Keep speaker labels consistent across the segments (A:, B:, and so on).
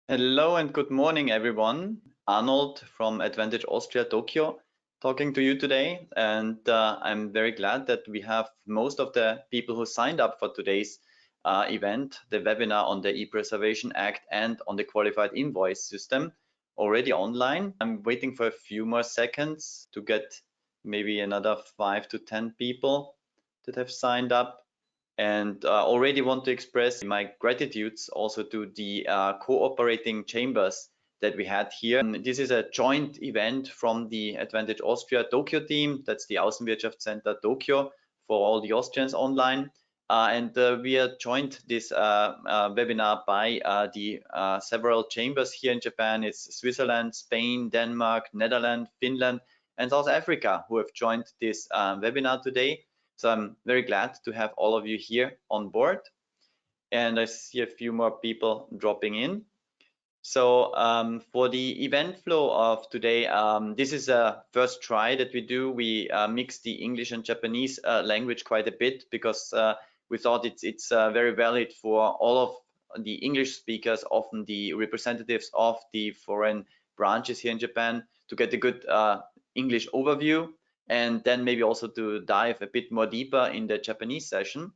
A: Hello and good morning, everyone. Arnold from Advantage Austria, Tokyo, talking to you today. And I'm very glad that we have most of the people who signed up for today's event, the webinar on the E-Preservation Act and on the qualified invoice system, already online. I'm waiting for a few more seconds to get maybe another 5 to 10 people that have signed up. And already want to express my gratitudes also to the cooperating chambers that we had here. And this is a joint event from the Advantage Austria Tokyo team. That's the Außenwirtschaftscenter Tokyo for all the Austrians online. And we are joined this webinar by the several chambers here in Japan. It's Switzerland, Spain, Denmark, Netherlands, Finland, and South Africa who have joined this webinar today. So I'm very glad to have all of you here on board. And I see a few more people dropping in. So for the event flow of today, this is a first try that we do. We mix the English and Japanese language quite a bit because we thought it's very valid for all of the English speakers, often the representatives of the foreign branches here in Japan, to get a good English overview, and then maybe also to dive a bit more deeper in the Japanese session.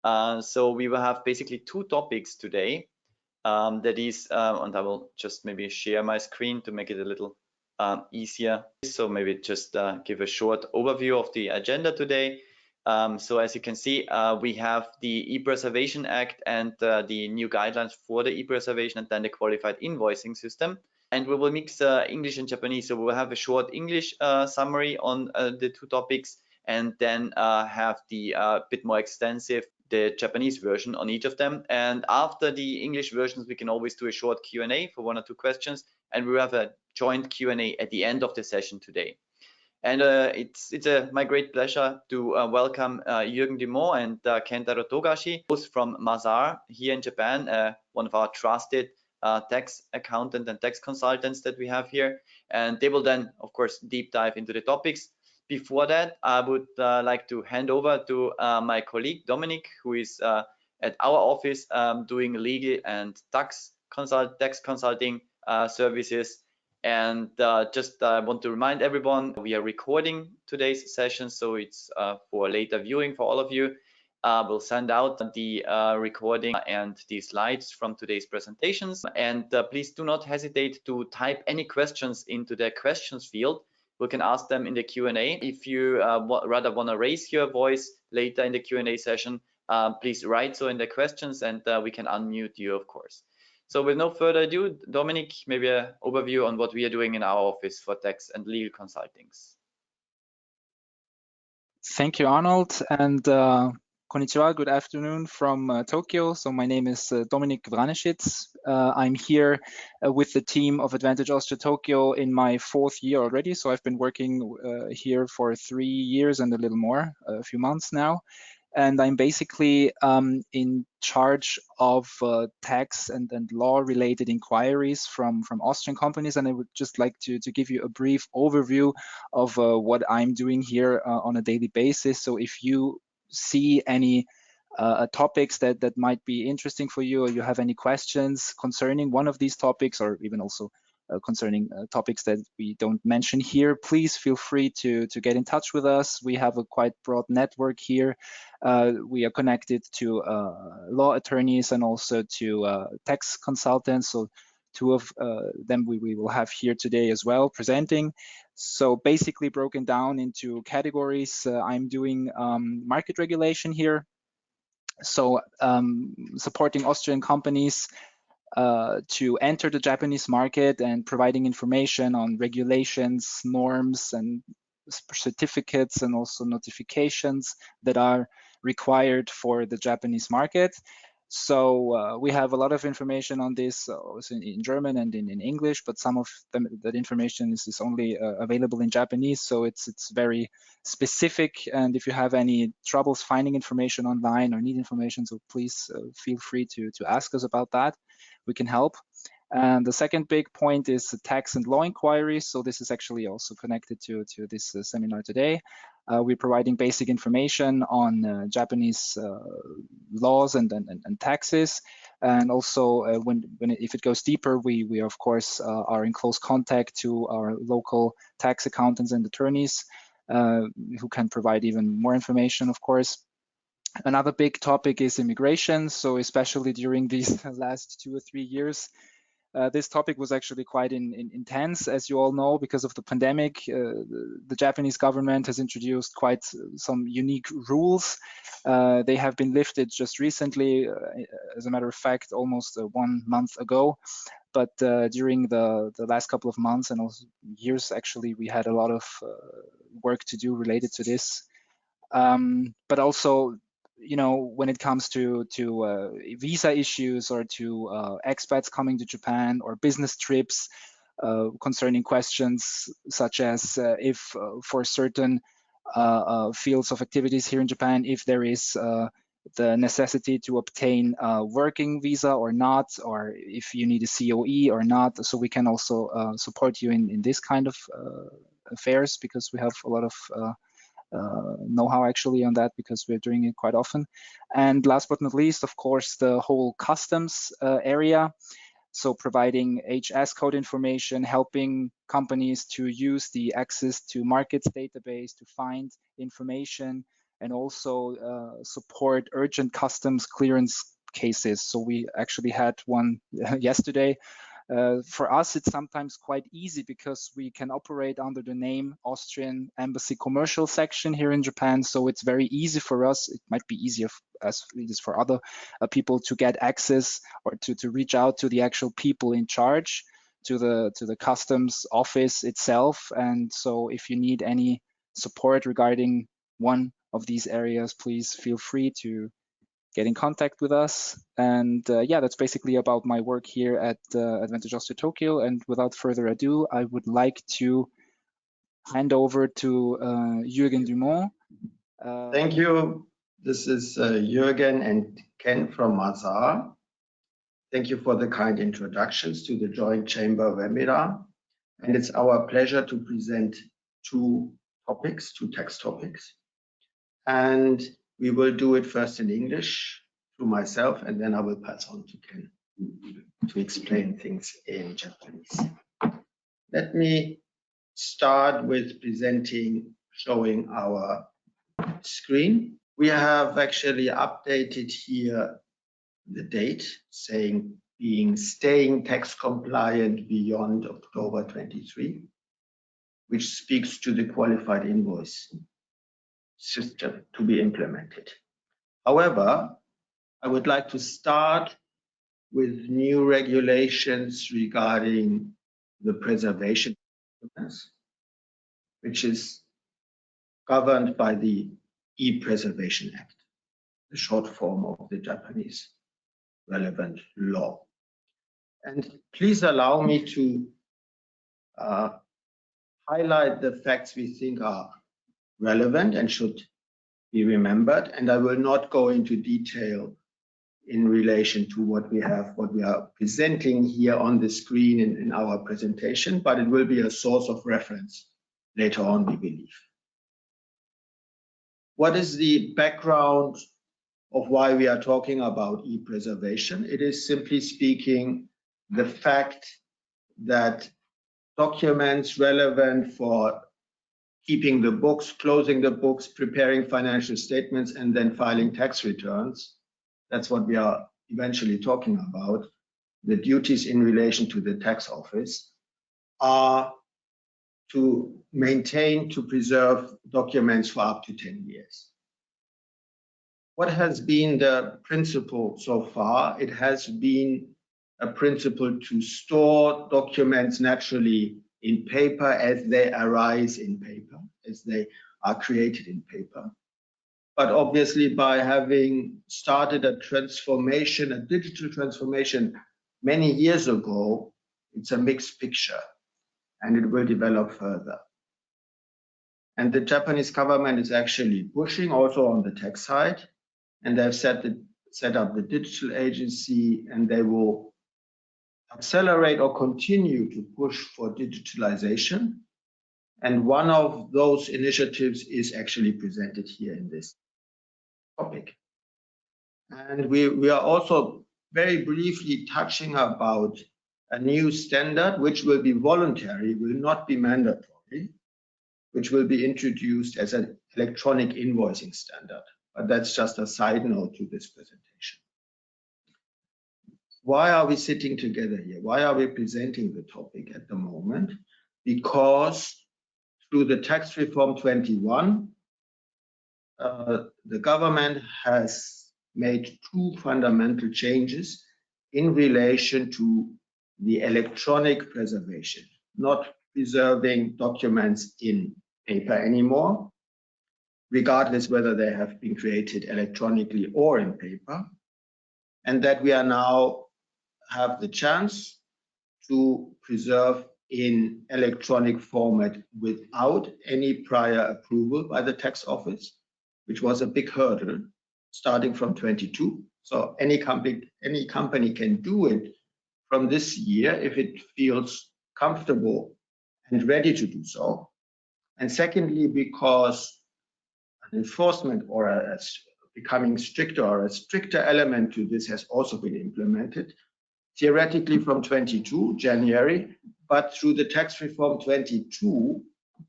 A: So we will have basically two topics today. That is, and I will just maybe share my screen to make it a little easier. So maybe just give a short overview of the agenda today. So as you can see, we have the E-Preservation Act and the new guidelines for the E-Preservation and then the qualified invoicing system. And we will mix English and Japanese. So we'll have a short English summary on the two topics, and then have the bit more extensive, the Japanese version on each of them. And after the English versions, we can always do a short Q&A for 1 or 2 questions. And we will have a joint Q&A at the end of the session today. And it's my great pleasure to welcome Jürgen Dumont and Kentaro Togashi, both from Mazar here in Japan, one of our trusted tax accountant and tax consultants that we have here. And they will then, of course, deep dive into the topics. Before that, I would like to hand over to my colleague, Dominic, who is at our office doing legal and tax consulting services. And just want to remind everyone, we are recording today's session, so it's for later viewing for all of you. We'll send out the recording and the slides from today's presentations. And please do not hesitate to type any questions into the questions field. We can ask them in the Q&A. If you rather want to raise your voice later in the Q&A session, please write so in the questions, and we can unmute you, of course. So with no further ado, Dominic, maybe an overview on what we are doing in our office for tax and legal consultings.
B: Thank you, Arnold, and konnichiwa, good afternoon from Tokyo. So my name is Dominik Vranešits. I'm here with the team of Advantage Austria Tokyo in my 4th year already. So I've been working here for 3 years and a little more, a few months now. And I'm basically in charge of tax and law-related inquiries from Austrian companies. And I would just like to give you a brief overview of what I'm doing here on a daily basis. So if you see any topics that might be interesting for you, or you have any questions concerning one of these topics, or even also concerning topics that we don't mention here, please feel free to get in touch with us. We have a quite broad network here. We are connected to law attorneys and also to tax consultants. So 2 of them we will have here today as well presenting. So basically broken down into categories, I'm doing market regulation here. So supporting Austrian companies to enter the Japanese market and providing information on regulations, norms, and certificates, and also notifications that are required for the Japanese market. So we have a lot of information on this also in German and in English, but some of that information is only available in Japanese, so it's very specific. And if you have any troubles finding information online or need information, so please feel free to ask us about that. We can help. And the second big point is tax and law inquiries. So this is actually also connected to this seminar today. We're providing basic information on Japanese laws and taxes. And also if it goes deeper, we of course are in close contact to our local tax accountants and attorneys who can provide even more information, of course. Another big topic is immigration. So especially during these last 2 or 3 years, this topic was actually quite intense, as you all know, because of the pandemic. The Japanese government has introduced quite some unique rules. They have been lifted just recently, as a matter of fact, almost 1 month ago. But during the last couple of months and also years, actually, we had a lot of work to do related to this. But also, you know, when it comes to visa issues or to expats coming to Japan or business trips, concerning questions such as if for certain fields of activities here in Japan, if there is the necessity to obtain a working visa or not, or if you need a COE or not. So we can also support you in this kind of affairs, because we have a lot of know-how actually on that, because we're doing it quite often. And last but not least, of course, the whole customs area. So providing HS code information, helping companies to use the access to markets database to find information, and also support urgent customs clearance cases. So we actually had one yesterday. For us, it's sometimes quite easy because we can operate under the name Austrian Embassy Commercial Section here in Japan. So it's very easy for us. It might be easier as it is for other people to get access or to reach out to the actual people in charge, to the customs office itself. And so if you need any support regarding one of these areas, please feel free to get in contact with us. And yeah, that's basically about my work here at Advantage Austria Tokyo. And without further ado, I would like to hand over to Jürgen Dumont.
C: Thank you. This is Jürgen and Ken from Mazar. Thank you for the kind introductions to the Joint Chamber webinar. And it's our pleasure to present two tax topics. And we will do it first in English through myself, and then I will pass on to Ken to explain things in Japanese. Let me start with showing our screen. We have actually updated here the date, saying staying tax compliant beyond October 23, which speaks to the qualified invoice system to be implemented. However, I would like to start with new regulations regarding the preservation documents, which is governed by the E-Preservation Act, the short form of the Japanese relevant law. And please allow me to highlight the facts we think are relevant and should be remembered. And I will not go into detail in relation to what we are presenting here on the screen in our presentation, but it will be a source of reference later on, we believe. What is the background of why we are talking about e-preservation? It is, simply speaking, the fact that documents relevant for keeping the books, closing the books, preparing financial statements, and then filing tax returns, that's what we are eventually talking about, the duties in relation to the tax office, are to maintain, to preserve documents for up to 10 years. What has been the principle so far? It has been a principle to store documents naturally in paper as they arise in paper, as they are created in paper. But obviously, by having started a transformation, a digital transformation many years ago, it's a mixed picture, and it will develop further. And the Japanese government is actually pushing also on the tax side, and they've set up the digital agency, and they will accelerate or continue to push for digitalization. And one of those initiatives is actually presented here in this topic. And we are also very briefly touching about a new standard, which will be voluntary, will not be mandatory, which will be introduced as an electronic invoicing standard. But that's just a side note to this presentation. Why are we sitting together here? Why are we presenting the topic at the moment? Because through the Tax Reform 21, the government has made two fundamental changes in relation to the electronic preservation, not preserving documents in paper anymore, regardless whether they have been created electronically or in paper, and that we are now have the chance to preserve in electronic format without any prior approval by the tax office, which was a big hurdle starting from 22. So any company can do it from this year if it feels comfortable and ready to do so. And secondly, because an enforcement or becoming stricter or a stricter element to this has also been implemented, theoretically from 22 January, but through the Tax Reform 22,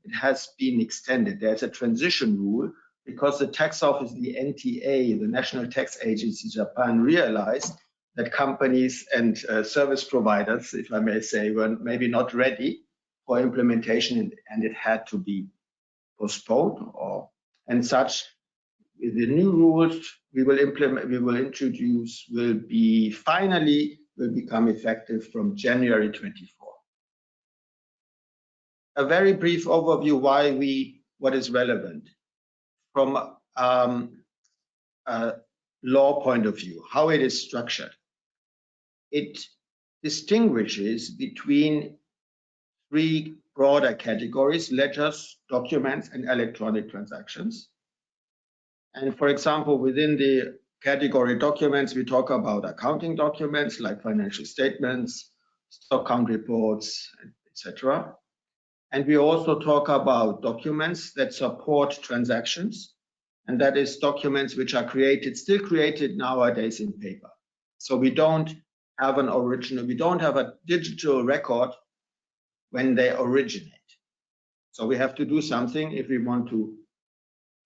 C: it has been extended. There's a transition rule because the tax office, the NTA, the National Tax Agency Japan, realized that companies and service providers, if I may say, were maybe not ready for implementation, and it had to be postponed. And such, the new rules we will introduce will become effective from January 24. A very brief overview what is relevant from a law point of view, how it is structured. It distinguishes between three broader categories: ledgers, documents, and electronic transactions. And for example, within the category documents, we talk about accounting documents like financial statements, stock count reports, etc. And we also talk about documents that support transactions, and that is documents which are still created nowadays in paper. So we don't have a digital record when they originate. So we have to do something if we want to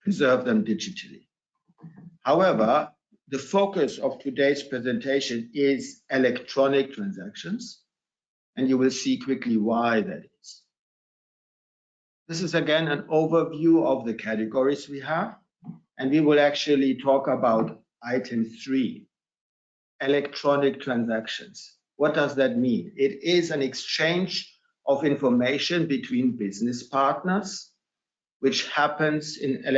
C: preserve them digitally. However, the focus of today's presentation is electronic transactions, and you will see quickly why that is. This is again an overview of the categories we have, and we will actually talk about item 3, electronic transactions. What does that mean? It is an exchange of information between business partners, which happens in an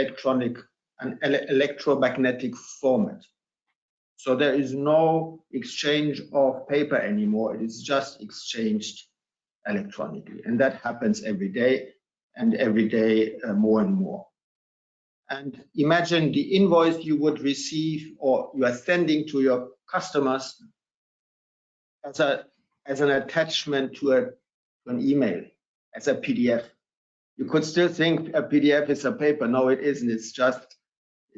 C: electromagnetic format. So there is no exchange of paper anymore. It is just exchanged electronically. And that happens every day more and more. And imagine the invoice you would receive or you are sending to your customers as an attachment to an email, as a PDF. You could still think a PDF is a paper. No, it isn't.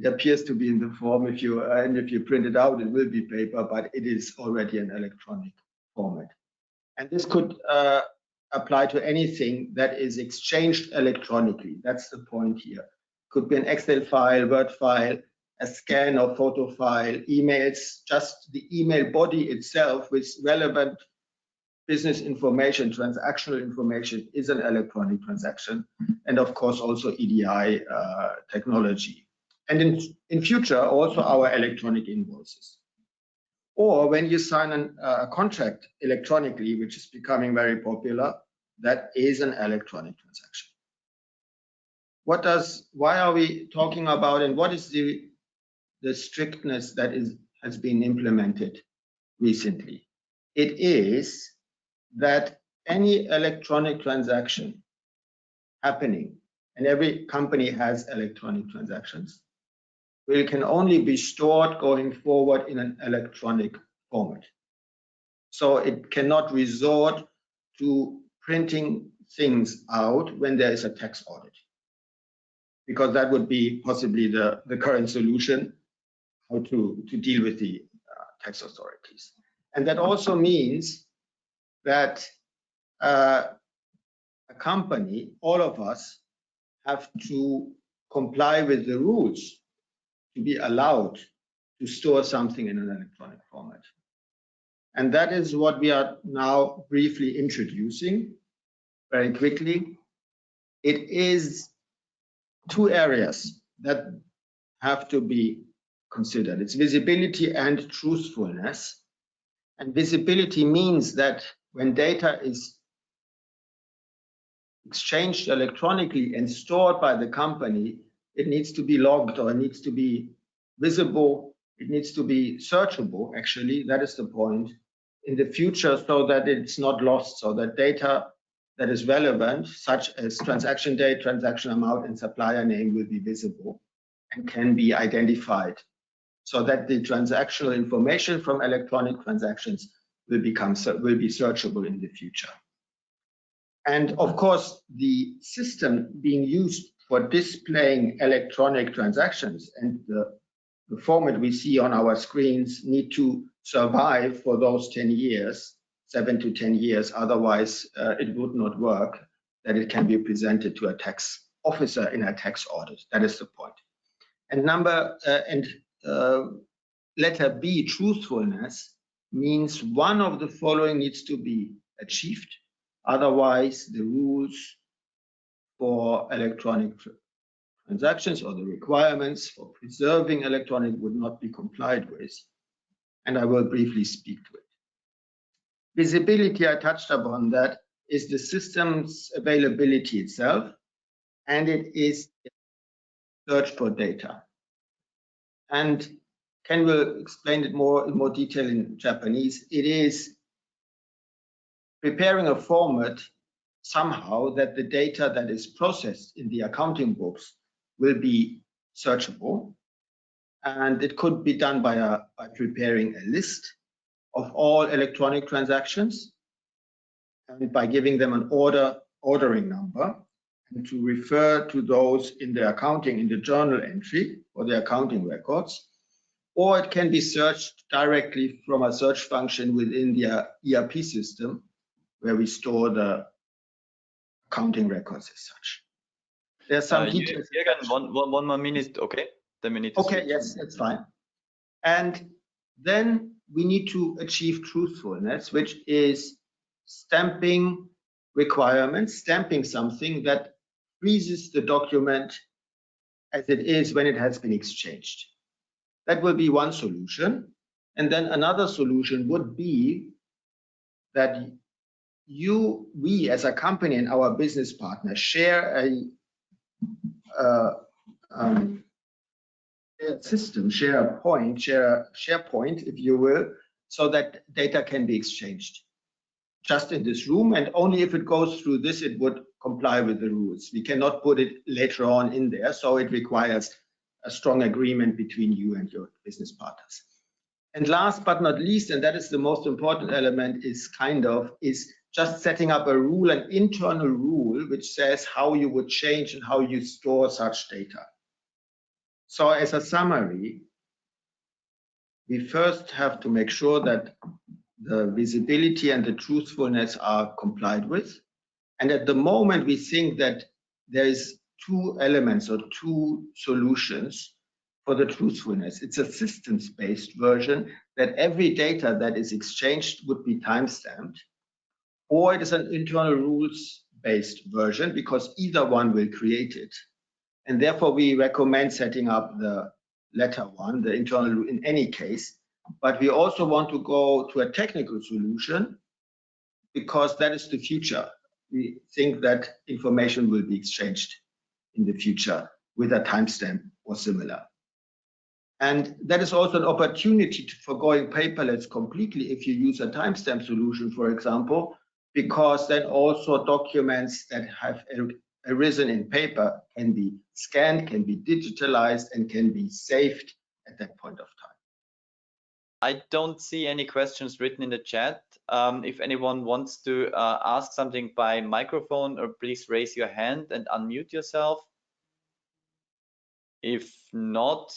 C: It appears to be in the form. If you print it out, it will be paper, but it is already an electronic format. And this could apply to anything that is exchanged electronically. That's the point here. Could be an Excel file, Word file, a scan or photo file, emails, just the email body itself with relevant business information, transactional information is an electronic transaction, and of course also EDI technology. And in future, also our electronic invoices. Or when you sign a contract electronically, which is becoming very popular, that is an electronic transaction. Why are we talking about, and what is the strictness that has been implemented recently? It is that any electronic transaction happening, and every company has electronic transactions, can only be stored going forward in an electronic format. So it cannot resort to printing things out when there is a tax audit, because that would be possibly the current solution how to deal with the tax authorities. And that also means that a company, all of us, have to comply with the rules to be allowed to store something in an electronic format. And that is what we are now briefly introducing very quickly. It is two areas that have to be considered. It's visibility and truthfulness. And visibility means that when data is exchanged electronically and stored by the company, it needs to be logged, or it needs to be visible, it needs to be searchable, actually, that is the point, in the future, so that it's not lost, so that data that is relevant, such as transaction date, transaction amount, and supplier name, will be visible and can be identified, so that the transactional information from electronic transactions will be searchable in the future. And of course, the system being used for displaying electronic transactions and the format we see on our screens need to survive for those 10 years, 7 to 10 years. Otherwise, it would not work that it can be presented to a tax officer in a tax audit. That is the point. And letter B, truthfulness, means one of the following needs to be achieved. Otherwise, the rules for electronic transactions or the requirements for preserving electronic would not be complied with. And I will briefly speak to it. Visibility, I touched upon that, is the system's availability itself, and it is search for data. And Ken will explain it in more detail in Japanese. It is preparing a format somehow that the data that is processed in the accounting books will be searchable. And it could be done by preparing a list of all electronic transactions and by giving them an ordering number, and to refer to those in the journal entry or the accounting records. Or it can be searched directly from a search function within the ERP system, where we store the accounting records as such. There's some details.
A: One more minute, okay? Then we need to
C: Okay, yes, that's fine. And then we need to achieve truthfulness, which is stamping requirements, stamping something that freezes the document as it is when it has been exchanged. That will be one solution. And then another solution would be that we as a company and our business partner share a system, share a SharePoint, if you will, so that data can be exchanged just in this room, and only if it goes through this, it would comply with the rules. We cannot put it later on in there, so it requires a strong agreement between you and your business partners. And last but not least, and that is the most important element, is just setting up a rule, an internal rule, which says how you would change and how you store such data. So as a summary, we first have to make sure that the visibility and the truthfulness are complied with. And at the moment, we think that there is two elements or two solutions for the truthfulness. It's a systems-based version that every data that is exchanged would be timestamped, or it is an internal rules-based version, because either one will create it. And therefore, we recommend setting up the latter one, the internal rule, in any case. But we also want to go to a technical solution, because that is the future. We think that information will be exchanged in the future with a timestamp or similar. And that is also an opportunity for going paperless completely if you use a timestamp solution, for example, because then also documents that have arisen in paper can be scanned, can be digitalized, and can be saved at that point of time.
A: I don't see any questions written in the chat. If anyone wants to ask something by microphone, or please raise your hand and unmute yourself. If not,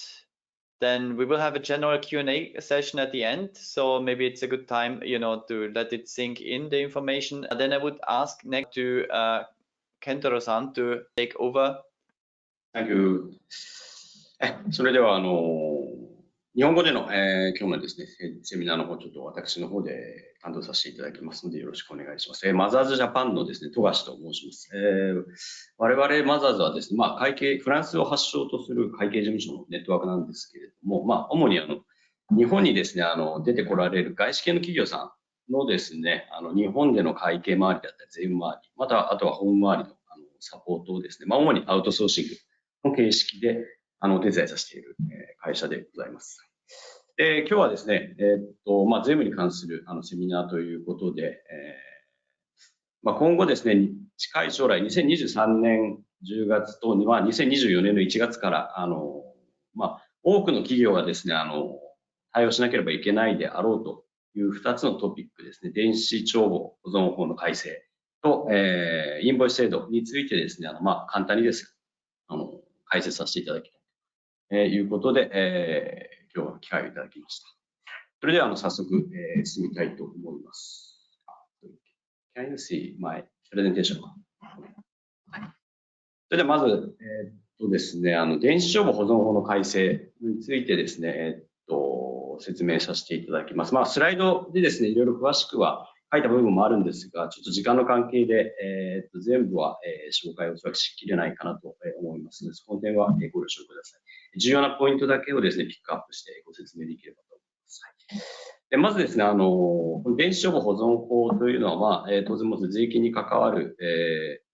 A: then we will have a general Q&A session at the end. So maybe it's a good time, to let it sink in the information. Then I would ask next to Kentaro-san to take over.
D: Thank you. それでは日本語での、今日のですね、セミナーの方、ちょっと私の方で担当させていただきますので、よろしくお願いします。マザーズジャパンのですね、富樫と申します。我々マザーズはですね、フランスを発祥とする会計事務所のネットワークなんですけれども、主に日本にですね、出てこられる外資系の企業さんのですね、日本での会計周りだったり、税務周り、またあとは法務周りのサポートをですね、主にアウトソーシングの形式でお手伝いさせている会社でございます。今日はですね、税務に関するセミナーということで、今後ですね、近い将来、2023年10月と、2024年の1月から、多くの企業がですね、対応しなければいけないであろうという2つのトピックですね、電子帳簿保存法の改正と、インボイス制度についてですね、簡単にです解説させていただきたいということで、今日は機会をいただきました。それでは早速、進みたいと思います。Can you see my presentation? それではまず、ですね、電子帳簿保存法の改正についてですね、説明させていただきます。スライドでですね、いろいろ詳しくは書いた部分もあるんですが、ちょっと時間の関係で、全部は、紹介をおそらくしきれないかなと思いますので、その点はご了承ください。重要なポイントだけをですね、ピックアップしてご説明できればと思います。まずですね、電子帳簿保存法というのは、当然も税金に関わる、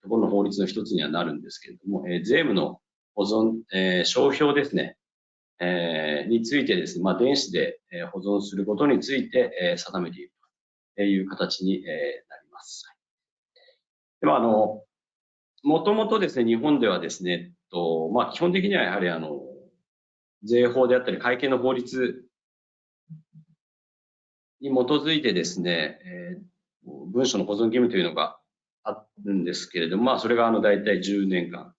D: ところの法律の一つにはなるんですけれども、税務の保存、商標ですね、についてですね、電子で保存することについて定めているという形になります。でも、もともとですね、日本ではですね、基本的にはやはり税法であったり会計の法律に基づいてですね、文書の保存義務というのがあるんですけれども、それが大体10年間、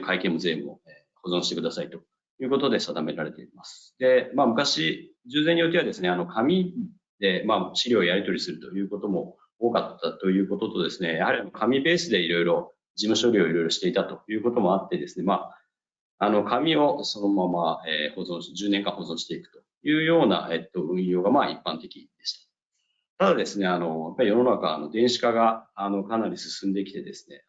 D: 会計も税務を保存してくださいということで定められています。で、昔、従前によってはですね、紙で、資料をやり取りするということも多かったということとですね、やはり紙ベースでいろいろ事務処理をいろいろしていたということもあってですね、紙をそのまま10年間保存していくというような、運用が一般的でした。ただですね、やっぱり世の中、電子化がかなり進んできてですね、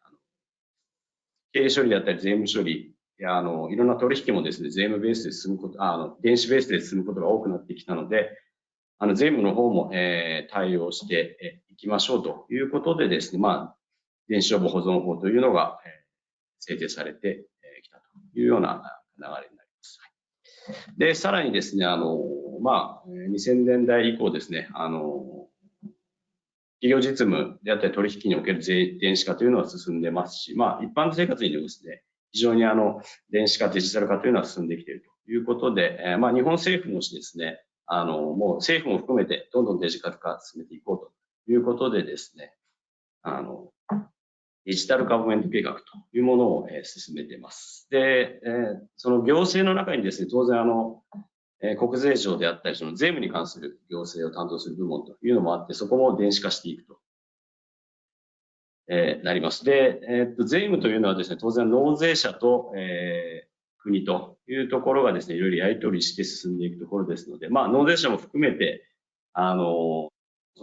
D: 経営処理だったり税務処理やいろんな取引もですね、税務ベースで進むこと、電子ベースで進むことが多くなってきたので、税務の方も、対応していきましょうということでですね、電子帳簿保存法というのが制定されてきたというような流れになります。で、さらにですね、2000年代以降ですね、企業実務であったり取引における電子化というのは進んでますし、一般生活にもですね、非常に電子化、デジタル化というのは進んできているということで、日本政府もですね、もう政府も含めてどんどんデジタル化進めていこうということでですね、デジタルガバメント計画というものを進めています。で、その行政の中にですね、当然国税庁であったり、その税務に関する行政を担当する部門というのもあって、そこも電子化していくと、なります。で、税務というのはですね、当然納税者と、国というところがですね、いろいろやり取りして進んでいくところですので、納税者も含めて、そ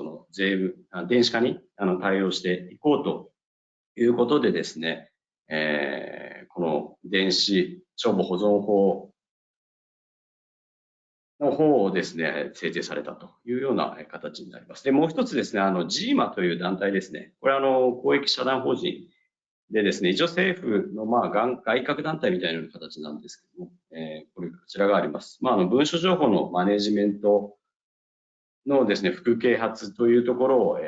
D: の税務、電子化に対応していこうということでですね、この電子帳簿保存法の方をですね、制定されたというような形になります。で、もう一つですね、GMA という団体ですね。これ公益社団法人でですね、一応政府の外郭団体みたいな形なんですけども、こちらがあります。文書情報のマネジメントのですね、副啓発というところを、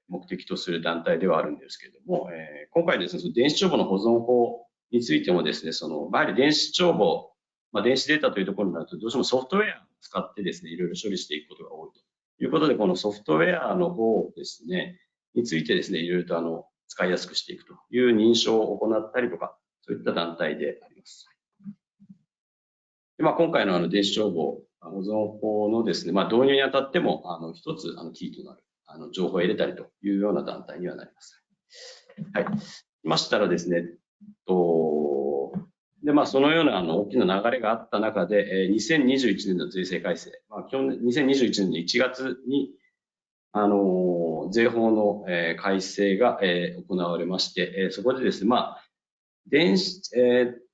D: 目的とする団体ではあるんですけれども、今回ですね、その電子帳簿の保存法についてもですね、やはり電子帳簿、電子データというところになると、どうしてもソフトウェアを使ってですね、いろいろ処理していくことが多いということで、このソフトウェアの方ですね、についてですね、いろいろと使いやすくしていくという認証を行ったりとか、そういった団体であります。で今回の電子帳簿保存法のですね、導入にあたっても、一つキーとなる情報を入れたりというような団体にはなります。はい。ましたらですね、で、そのような大きな流れがあった中で、2021年の税制改正、2021年の1月に、税法の改正が行われまして、そこでですね、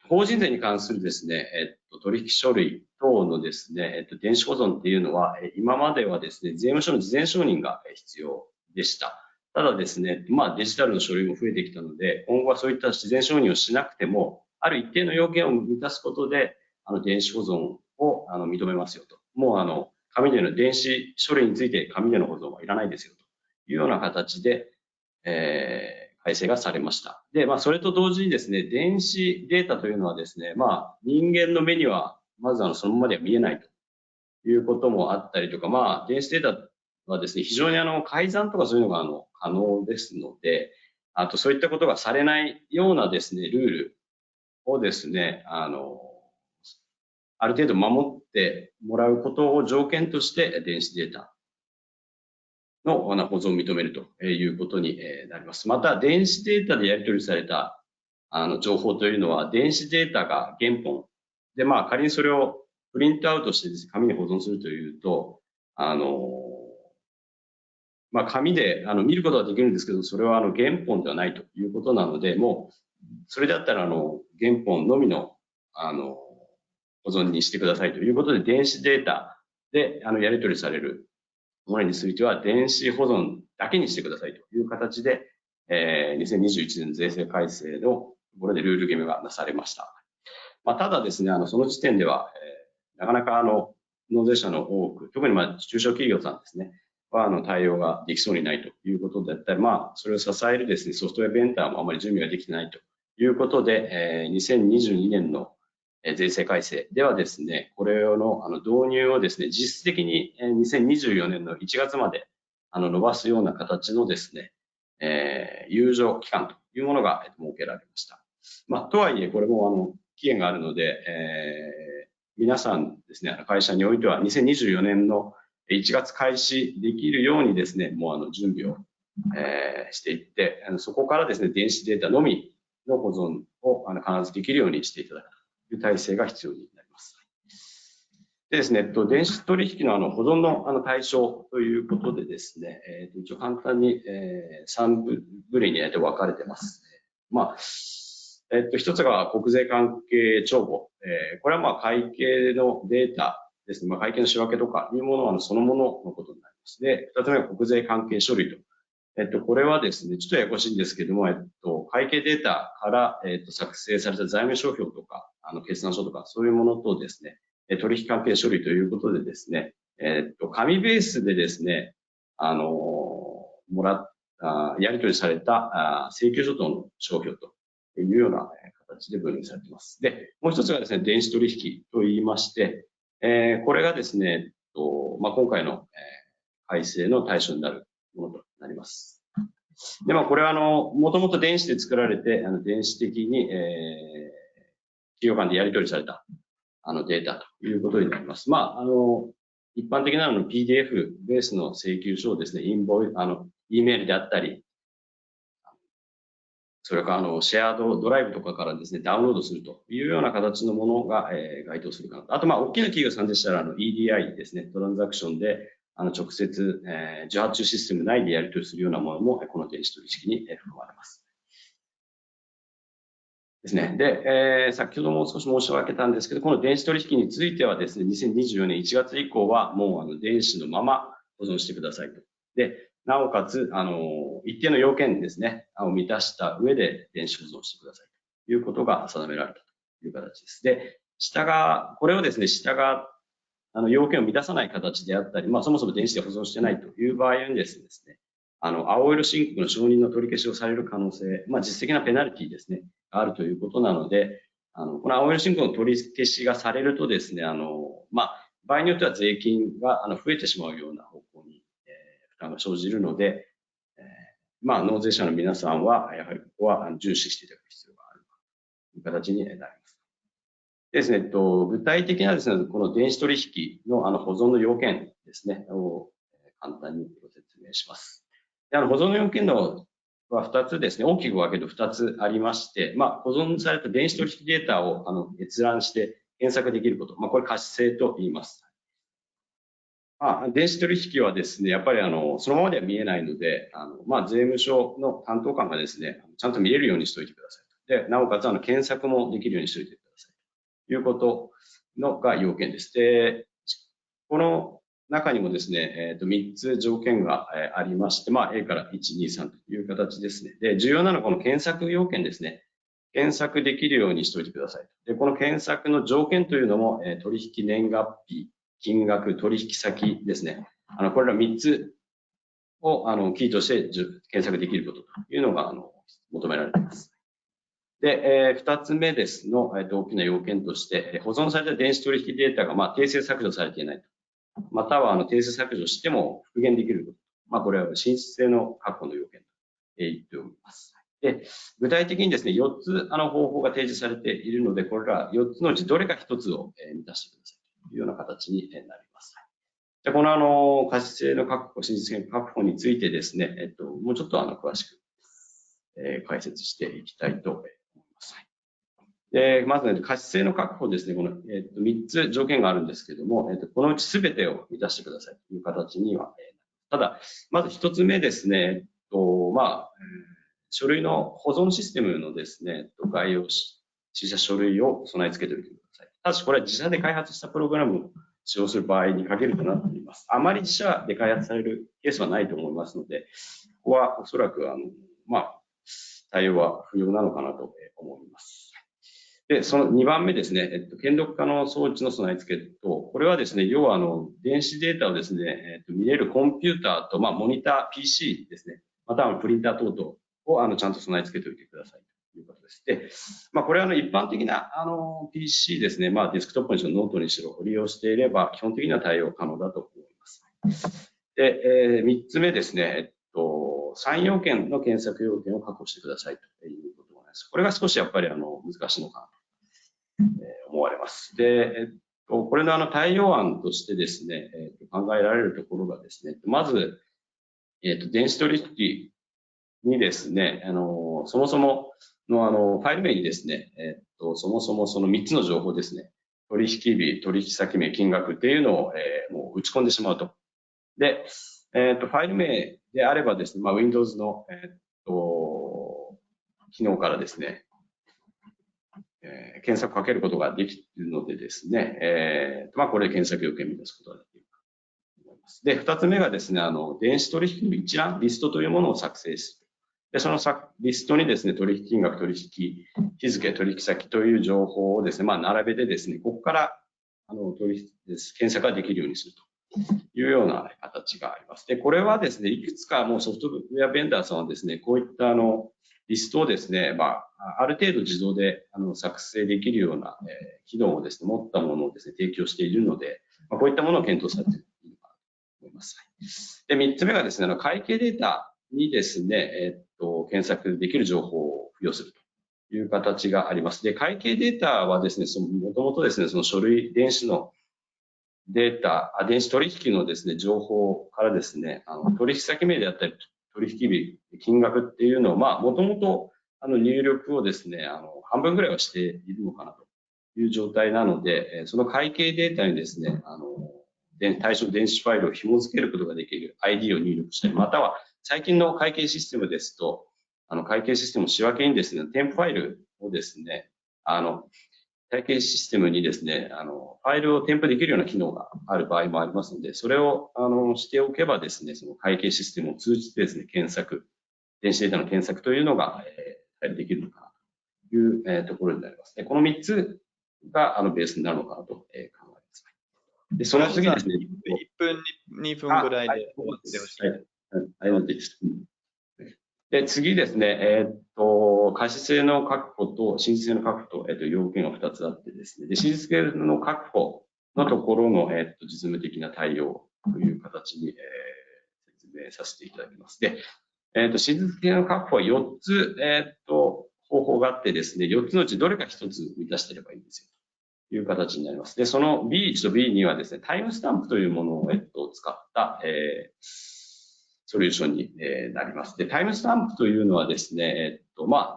D: 法人税に関するですね、取引書類等のですね、電子保存っていうのは、今まではですね、税務署の事前承認が必要でした。ただですね、デジタルの書類も増えてきたので、今後はそういった事前承認をしなくても、ある一定の要件を満たすことで、電子保存を認めますよと。もう紙での電子書類について紙での保存はいらないですよというような形で、改正がされました。で、それと同時にですね、電子データというのはですね、人間の目にはまずそのままでは見えないということもあったりとか、電子データはですね、非常に改ざんとかそういうのが可能ですので、あとそういったことがされないようなですね、ルールをですね、ある程度守ってもらうことを条件として電子データの保存を認めるということになります。また、電子データでやり取りされた情報というのは、電子データが原本で、仮にそれをプリントアウトしてですね、紙に保存するというと、紙で見ることはできるんですけど、それは原本ではないということなので、もう、それだったら原本のみの保存にしてくださいということで、電子データでやり取りされるものについては、電子保存だけにしてくださいという形で、2021年の税制改正のところでルール決めがなされました。ただですね、その時点では、なかなか納税者の多く、特に中小企業さんですね、は対応ができそうにないということであったり、それを支えるですね、ソフトウェアベンダーもあまり準備ができてないということで、2022年の税制改正ではですね、これの導入をですね、実質的に2024年の1月まで伸ばすような形のですね、猶予期間というものが設けられました。とはいえ、これも期限があるので、皆さんですね、会社においては2024年の1月開始できるようにですね、もう準備をしていって、そこからですね、電子データのみの保存を必ずできるようにしていただくという体制が必要になります。でですね、電子取引の保存の対象ということでですね、一応簡単に3部類に分かれてます。一つが国税関係帳簿。これは会計のデータですね。会計の仕分けとかいうものはそのもののことになります。で、二つ目が国税関係書類と。これはですね、ちょっとややこしいんですけども、会計データから、作成された財務諸表とか、決算書とか、そういうものとですね、取引関係書類ということでですね、紙ベースでですね、やり取りされた請求書等の商標というような形で分類されています。で、もう一つがですね、電子取引と言いまして、これがですね、今回の改正の対象になるものとなります。で、これはもともと電子で作られて、電子的に、企業間でやり取りされたデータということになります。一般的なPDF ベースの請求書をですね、E メールであったり、それからシェアドライブとかからですね、ダウンロードするというような形のものが、該当するかなと。あと、大きな企業さんでしたら、EDI ですね、トランザクションで、直接、受発注システム内でやり取りするようなものも、この電子取引に含まれます。ですね。で、先ほども少し申し上げたんですけど、この電子取引についてはですね、2024年1月以降はもう電子のまま保存してくださいと。で、なおかつ、一定の要件ですね、を満たした上で電子保存してくださいということが定められたという形です。で、これをですね、要件を満たさない形であったり、そもそも電子で保存してないという場合にですね、青色申告の承認の取り消しをされる可能性、実質的なペナルティですね、があるということなので、この青色申告の取り消しがされるとですね、場合によっては税金が増えてしまうような方向に負担が生じるので、まあ、納税者の皆さんは、やはりここは重視していただく必要があるという形になります。ですね、具体的なですね、この電子取引の保存の要件ですね、を簡単にご説明します。で保存の要件のは2つですね、大きく分けると2つありまして、まあ、保存された電子取引データを閲覧して検索できること、まあ、これ可視性と言います。電子取引はですね、やっぱりそのままでは見えないので、まあ、税務署の担当官がですね、ちゃんと見えるようにしておいてください。で、なおかつ検索もできるようにしておいてください。ということのが要件です。で、この中にもですね、3つ条件がありまして、まあ、A から1、2、3という形ですね。で、重要なのはこの検索要件ですね。検索できるようにしておいてください。で、この検索の条件というのも、取引年月日、金額、取引先ですね。これら3つをキーとして検索できることというのが求められています。で、2つ目ですの、大きな要件として、保存された電子取引データが、まあ、訂正削除されていないと。または訂正削除しても復元できること。まあ、これは真実性の確保の要件と言っております。で、具体的にですね、4つ方法が提示されているので、これら4つのうちどれか1つを満たしてくださいというような形になります。で、この可視性の確保、真実性の確保についてですね、もうちょっと詳しく解説していきたいと思います。で、まず、ね、可視性の確保ですね、この3つ条件があるんですけれども、このうち全てを満たしてくださいという形には、ただ、まず1つ目ですね、まあ、書類の保存システムのですね、概要試写書類を備え付けておいてください。ただし、これは自社で開発したプログラムを使用する場合に限るとなっております。あまり自社で開発されるケースはないと思いますので、ここはおそらく、まあ、対応は不要なのかなと思います。で、その2番目ですね、検読可能装置の備え付けと、これはですね、要は電子データをですね、見れるコンピューターと、まあ、モニター、PC ですね、またはプリンター等々をちゃんと備え付けておいてくださいということです。で、まあ、これは一般的なPC ですね、まあ、デスクトップにしろノートにしろ利用していれば、基本的な対応可能だと思います。で、3つ目ですね、3要件の検索要件を確保してくださいということなんです。これが少しやっぱり難しいのかなと思われます。で、これの対応案としてですね、考えられるところがですね、まず、電子取引にですね、そもそものファイル名にですね、そもそもその3つの情報ですね、取引日、取引先名、金額っていうのを、もう打ち込んでしまうと。で、ファイル名であればですね、まあ、Windows の、機能からですね、検索かけることができるのでですね、まあ、これで検索要件を満たすことができると思います。で、2つ目がですね、電子取引の一覧、リストというものを作成する。で、そのリストにですね、取引金額、取引日付、取引先という情報をですね、まあ、並べてですね、ここから、検索ができるようにするというような形があります。で、これはですね、いくつかもうソフトウェアベンダーさんはですね、こういったリストをですね、まあ、ある程度自動で作成できるような機能をですね、持ったものをですね、提供しているので、まあ、こういったものを検討されているかなと思います。で、3つ目がですね、会計データにですね、検索できる情報を付与するという形があります。で、会計データはですね、もともとですね、その書類、電子のデータ、電子取引のですね、情報からですね、取引先名であったり、取引日、金額っていうのを、まあ、もともと入力をですね、半分ぐらいはしているのかなという状態なので、その会計データにですね、対象電子ファイルを紐付けることができる ID を入力したり、または最近の会計システムですと、会計システムの仕分けにですね、添付ファイルをですね、会計システムにですね、ファイルを添付できるような機能がある場合もありますので、それをしておけばですね、その会計システムを通じてですね、検索、電子データの検索というのができるのかなというところになります。この3つがベースになるのかなと考えます。で、その次ですね。
A: 1分、2分ぐらいで終わってほしい。
D: で、次ですね、可視性の確保と真実性の確保と、要件が2つあってですね、で、真実性の確保のところの、実務的な対応という形に、説明させていただきます。で、真実性の確保は4つ、方法があってですね、4つのうちどれか1つ満たしていればいいんですよ。という形になります。で、その B1 と B2 はですね、タイムスタンプというものを、使った、ソリューションになります。で、タイムスタンプというのはですね、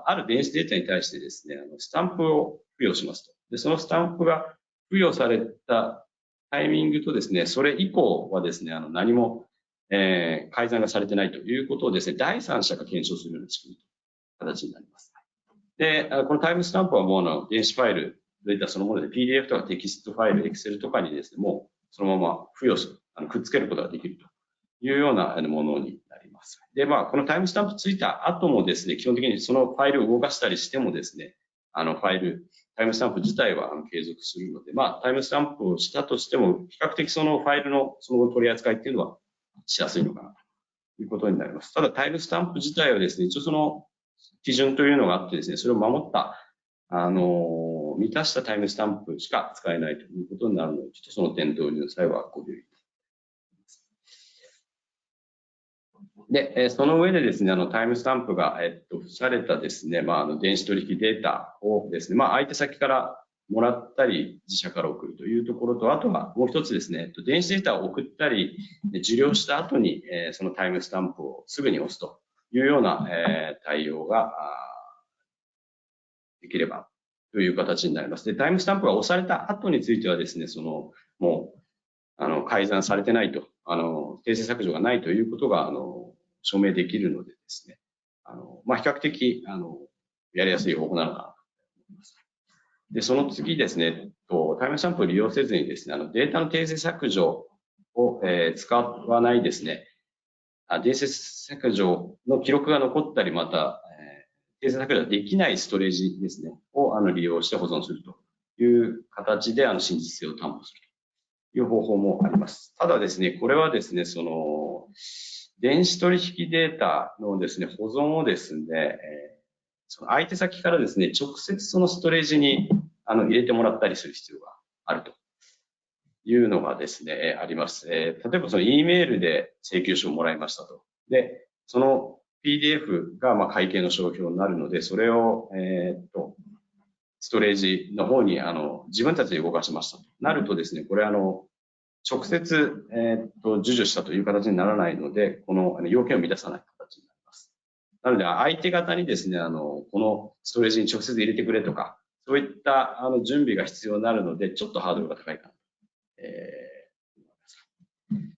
D: ある電子データに対してですね、スタンプを付与しますと。で、そのスタンプが付与されたタイミングとですね、それ以降はですね、何も、改ざんがされてないということをですね、第三者が検証するような仕組みという形になります。で、このタイムスタンプはもう電子ファイル、データそのもので PDF とかテキストファイル、Excel とかにですね、もうそのまま付与する、くっつけることができるというようなものになります。で、このタイムスタンプついた後もですね、基本的にそのファイルを動かしたりしてもですね、タイムスタンプ自体は継続するので、タイムスタンプをしたとしても、比較的そのファイルのその取り扱いっていうのはしやすいのかなということになります。ただ、タイムスタンプ自体はですね、一応その基準というのがあってですね、それを守った、満たしたタイムスタンプしか使えないということになるので、ちょっとその点導入の際はご留意。で、その上でですね、タイムスタンプが、付されたですね、電子取引データをですね、相手先からもらったり、自社から送るというところと、あとはもう一つですね、電子データを送ったり、受領した後に、そのタイムスタンプをすぐに押すというような、対応ができればという形になります。で、タイムスタンプが押された後についてはですね、もう、改ざんされてないと、訂正削除がないということが、証明できるのでですね、比較的、やりやすい方法なのかなと思います。で、その次ですね、タイムスタンプを利用せずにですね、データの訂正削除を、使わないですね、訂正削除の記録が残ったり、また、訂正削除ができないストレージですね、を利用して保存するという形で、真実性を担保するという方法もあります。ただですね、これはですね、電子取引データのですね、保存をですね、その相手先からですね、直接そのストレージに入れてもらったりする必要があるというのがですね、あります。例えばその E メールで請求書をもらいましたと。で、その PDF が会計の商標になるので、それを、ストレージの方に自分たちで動かしましたとなるとですね、これ直接、授受したという形にならないので、この要件を満たさない形になります。なので、相手方にですね、このストレージに直接入れてくれとか、そういった準備が必要になるので、ちょっとハードルが高いかなと。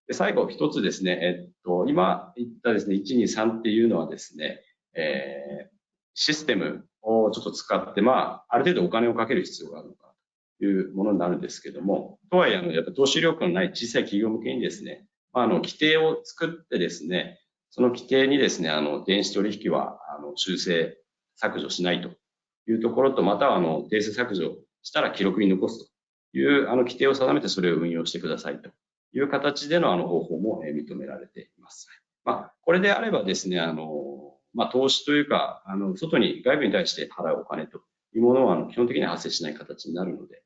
D: で最後、一つですね、今言ったですね、1、2、3っていうのはですね、システムをちょっと使って、ある程度お金をかける必要があるのかいうものになるんですけども、とはいえ、やっぱ投資力のない小さい企業向けにですね、規定を作ってですね、その規定にですね、電子取引は、修正、削除しないというところと、または、訂正削除したら記録に残すという、規定を定めてそれを運用してくださいという形での、方法も認められています。これであればですね、投資というか、外部に対して払うお金というものは、基本的には発生しない形になるので、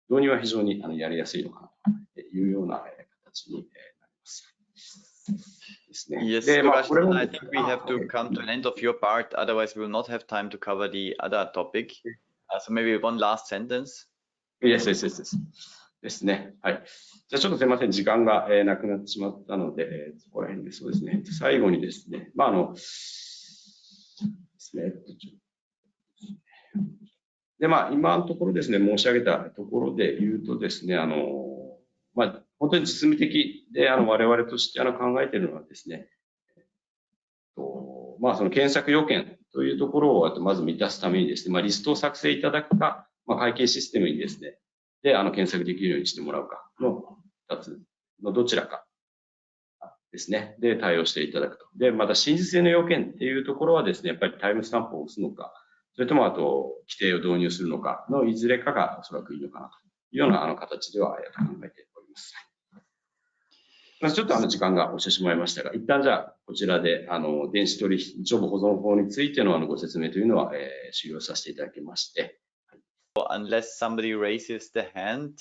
D: 導入は非常にやりやすいのかなというような形になります。ですね。
A: Yes, Sebastian, I think we have to come to an end of your part, otherwise we will not have time to cover the other topic. So maybe one last sentence.
D: Yes. ですね。はい。じゃあちょっとすみません、時間がなくなってしまったので、そこら辺でそうですね。最後にですね、ですね。で、今のところですね、申し上げたところで言うとですね、本当に実務的で、我々として考えているのはですね、その検索要件というところをまず満たすためにですね、リストを作成いただくか、会計システムにですね、で、検索できるようにしてもらうかの2つのどちらかですね、で対応していただくと。で、また真実性の要件っていうところはですね、やっぱりタイムスタンプを押すのか、それとも規定を導入するのかのいずれかがおそらくいいのかなというような形では考えております。ちょっと時間が押してしまいましたが、一旦じゃあこちらで電子取引帳簿保存法についてのご説明というのは、終了させていただきまして。
A: Unless somebody raises the hand,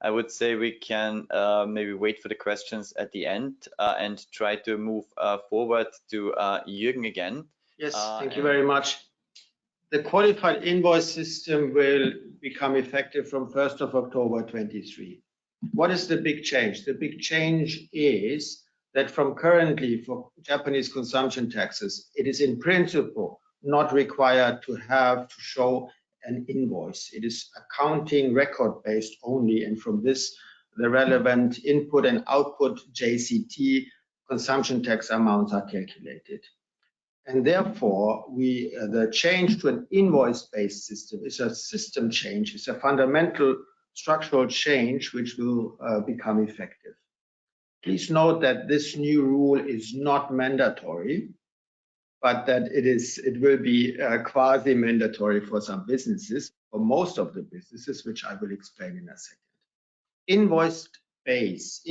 A: I would say we can maybe wait for the questions at the end and try to move forward to Jürgen again.
C: Yes, thank you very much. The qualified invoice system will become effective from 1st of October 23. What is the big change? The big change is that from currently for Japanese consumption taxes, it is in principle not required to show an invoice. It is accounting record based only, and from this the relevant input and output JCT consumption tax amounts are calculated. And therefore, the change to an invoice-based system is a system change. It's a fundamental structural change which will become effective. Please note that this new rule is not mandatory, but that it will be quasi-mandatory for some businesses, for most of the businesses, which I will explain in a second. Invoice-based,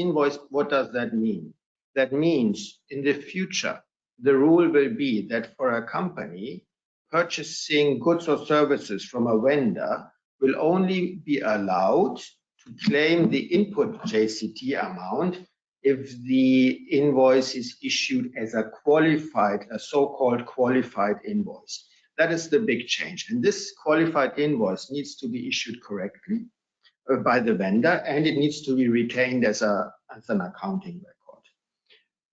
C: what does that mean? That means in the future, the rule will be that for a company, purchasing goods or services from a vendor will only be allowed to claim the input JCT amount if the invoice is issued as a so-called qualified invoice. That is the big change. And this qualified invoice needs to be issued correctly by the vendor, and it needs to be retained as an accounting record.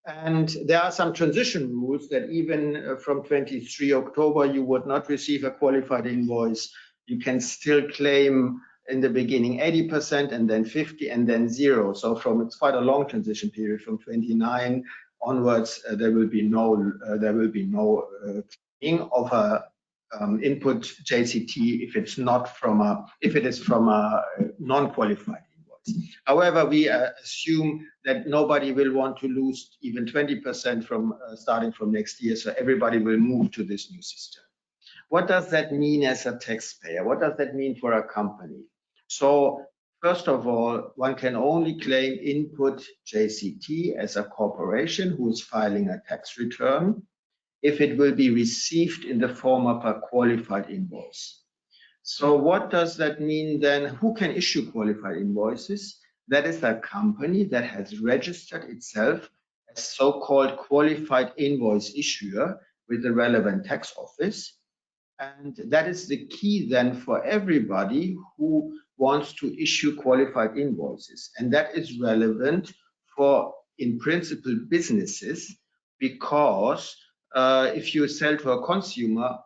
C: And there are some transition rules that even from 23 October, you would not receive a qualified invoice. You can still claim in the beginning 80% and then 50 and then 0. So it's quite a long transition period. From 29 onwards, there will be no claiming of a input JCT if it is from a non-qualified invoice. However, we assume that nobody will want to lose even 20% from starting from next year, so everybody will move to this new system. What does that mean as a taxpayer? What does that mean for a company? So first of all, one can only claim input JCT as a corporation who is filing a tax return if it will be received in the form of a qualified invoice. So what does that mean then? Who can issue qualified invoices? That is a company that has registered itself as so-called qualified invoice issuer with the relevant tax office. And that is the key then for everybody who wants to issue qualified invoices. And that is relevant for, in principle, businesses, because if you sell to a consumer,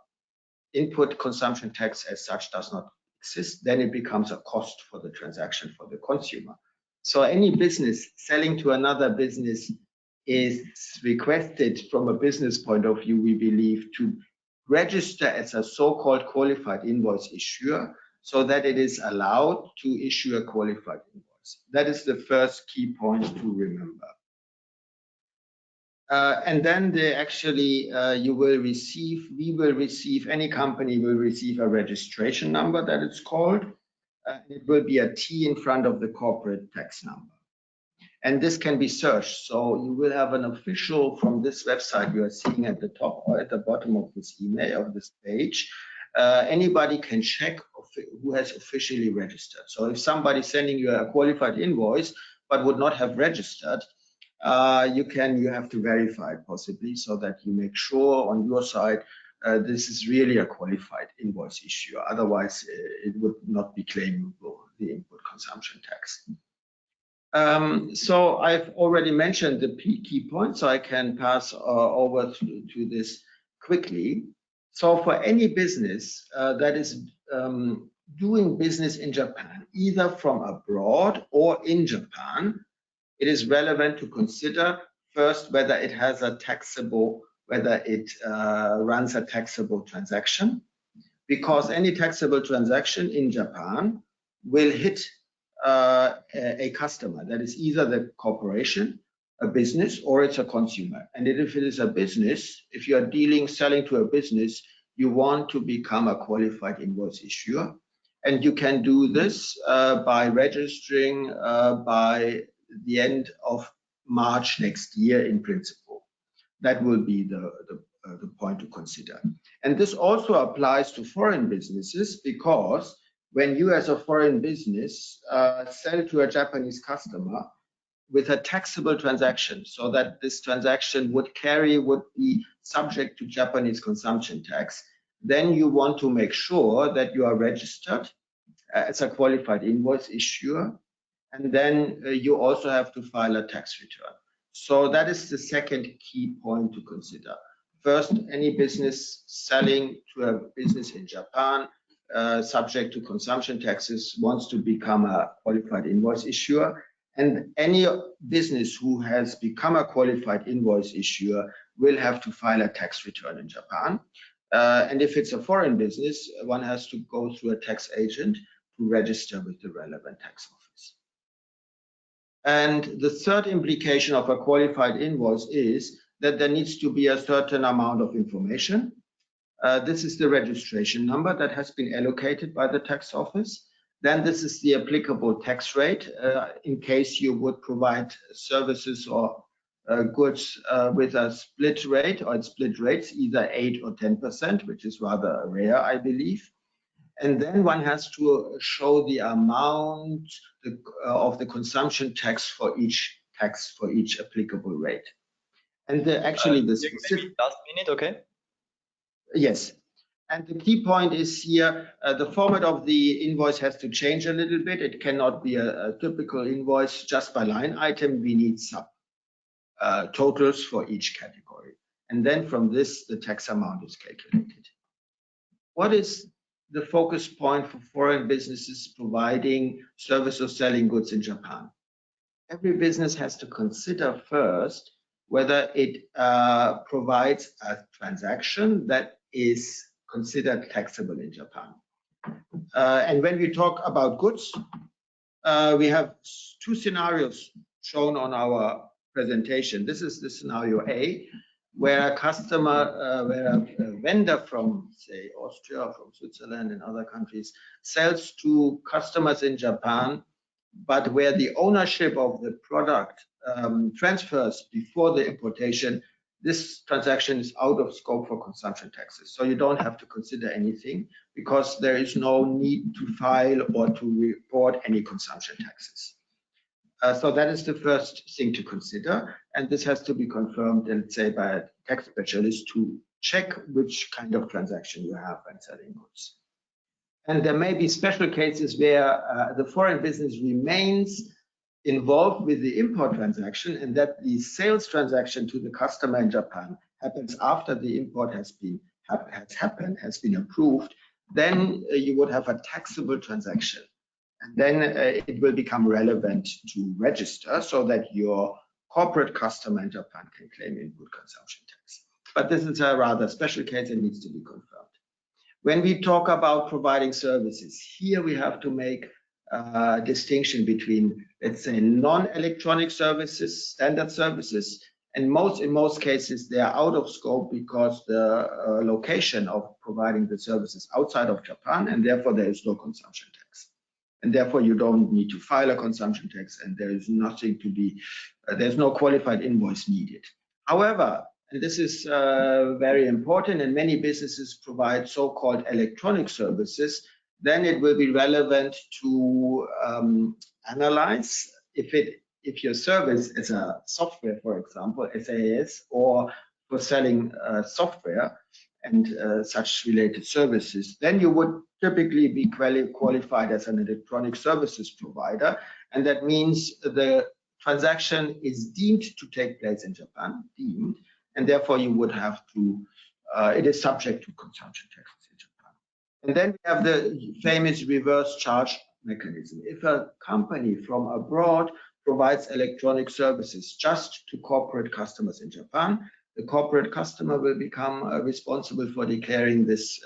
C: input consumption tax as such does not exist, then it becomes a cost for the transaction for the consumer. So any business selling to another business is requested from a business point of view, we believe, to register as a so-called qualified invoice issuer so that it is allowed to issue a qualified invoice. That is the first key point to remember. And then any company will receive a registration number that it's called. It will be a T in front of the corporate tax number. And this can be searched. So you will have an official from this website you are seeing at the top or at the bottom of this email, of this page. Anybody can check who has officially registered. So if somebody's sending you a qualified invoice but would not have registered, you have to verify it possibly so that you make sure on your side this is really a qualified invoice issue. Otherwise, it would not be claimable, the input consumption tax. So I've already mentioned the key points, so I can pass over to this quickly. So for any business that is doing business in Japan, either from abroad or in Japan, it is relevant to consider first whether it has a taxable, whether it runs a taxable transaction, because any taxable transaction in Japan will hit a customer. That is either the corporation, a business, or it's a consumer. And if it is a business, if you are selling to a business, you want to become a qualified invoice issuer. And you can do this by registering by the end of March next year in principle. That will be the point to consider. And this also applies to foreign businesses, because when you as a foreign business sell to a Japanese customer with a taxable transaction, so that this transaction would be subject to Japanese consumption tax, then you want to make sure that you are registered as a qualified invoice issuer, and then you also have to file a tax return. So that is the second key point to consider. First, any business selling to a business in Japan subject to consumption taxes wants to become a qualified invoice issuer, and any business who has become a qualified invoice issuer will have to file a tax return in Japan. And if it's a foreign business, one has to go through a tax agent to register with the relevant tax office. And the third implication of a qualified invoice is that there needs to be a certain amount of information. This is the registration number that has been allocated by the tax office. Then this is the applicable tax rate in case you would provide services or goods with a split rate, or split rates, either 8 or 10%, which is rather rare, I believe. And then one has to show the amount of the consumption tax for each applicable rate. And actually the specific
A: last minute, okay?
C: Yes. And the key point is here, the format of the invoice has to change a little bit. It cannot be a typical invoice just by line item. We need sub totals for each category. And then from this, the tax amount is calculated. What is the focus point for foreign businesses providing service or selling goods in Japan? Every business has to consider first whether it provides a transaction that is considered taxable in Japan. And when we talk about goods, we have two scenarios shown on our presentation. This is the scenario A, where a customer, where a vendor from, say, Austria, from Switzerland and other countries sells to customers in Japan, but where the ownership of the product transfers before the importation, this transaction is out of scope for consumption taxes. So you don't have to consider anything because there is no need to file or to report any consumption taxes. So that is the first thing to consider. And this has to be confirmed, let's say, by a tax specialist to check which kind of transaction you have when selling goods. And there may be special cases where the foreign business remains involved with the import transaction, and that the sales transaction to the customer in Japan happens after the import has been approved. Then you would have a taxable transaction, and then it will become relevant to register so that your corporate customer in Japan can claim input consumption tax. But this is a rather special case and needs to be confirmed. When we talk about providing services, here we have to make a distinction between, let's say, non-electronic services, standard services, and in most cases they are out of scope because the location of providing the services outside of Japan, and therefore there is no consumption tax. And therefore you don't need to file a consumption tax, and there is nothing to be, there's no qualified invoice needed. However, and this is very important, and many businesses provide so-called electronic services, then it will be relevant to analyze if your service is a software, for example, SaaS, or for selling software and such related services, then you would typically be qualified as an electronic services provider, and that means the transaction is deemed to take place in Japan, and therefore you would have to, it is subject to consumption taxes in Japan. And then we have the famous reverse charge mechanism. If a company from abroad provides electronic services just to corporate customers in Japan, the corporate customer will become responsible for declaring this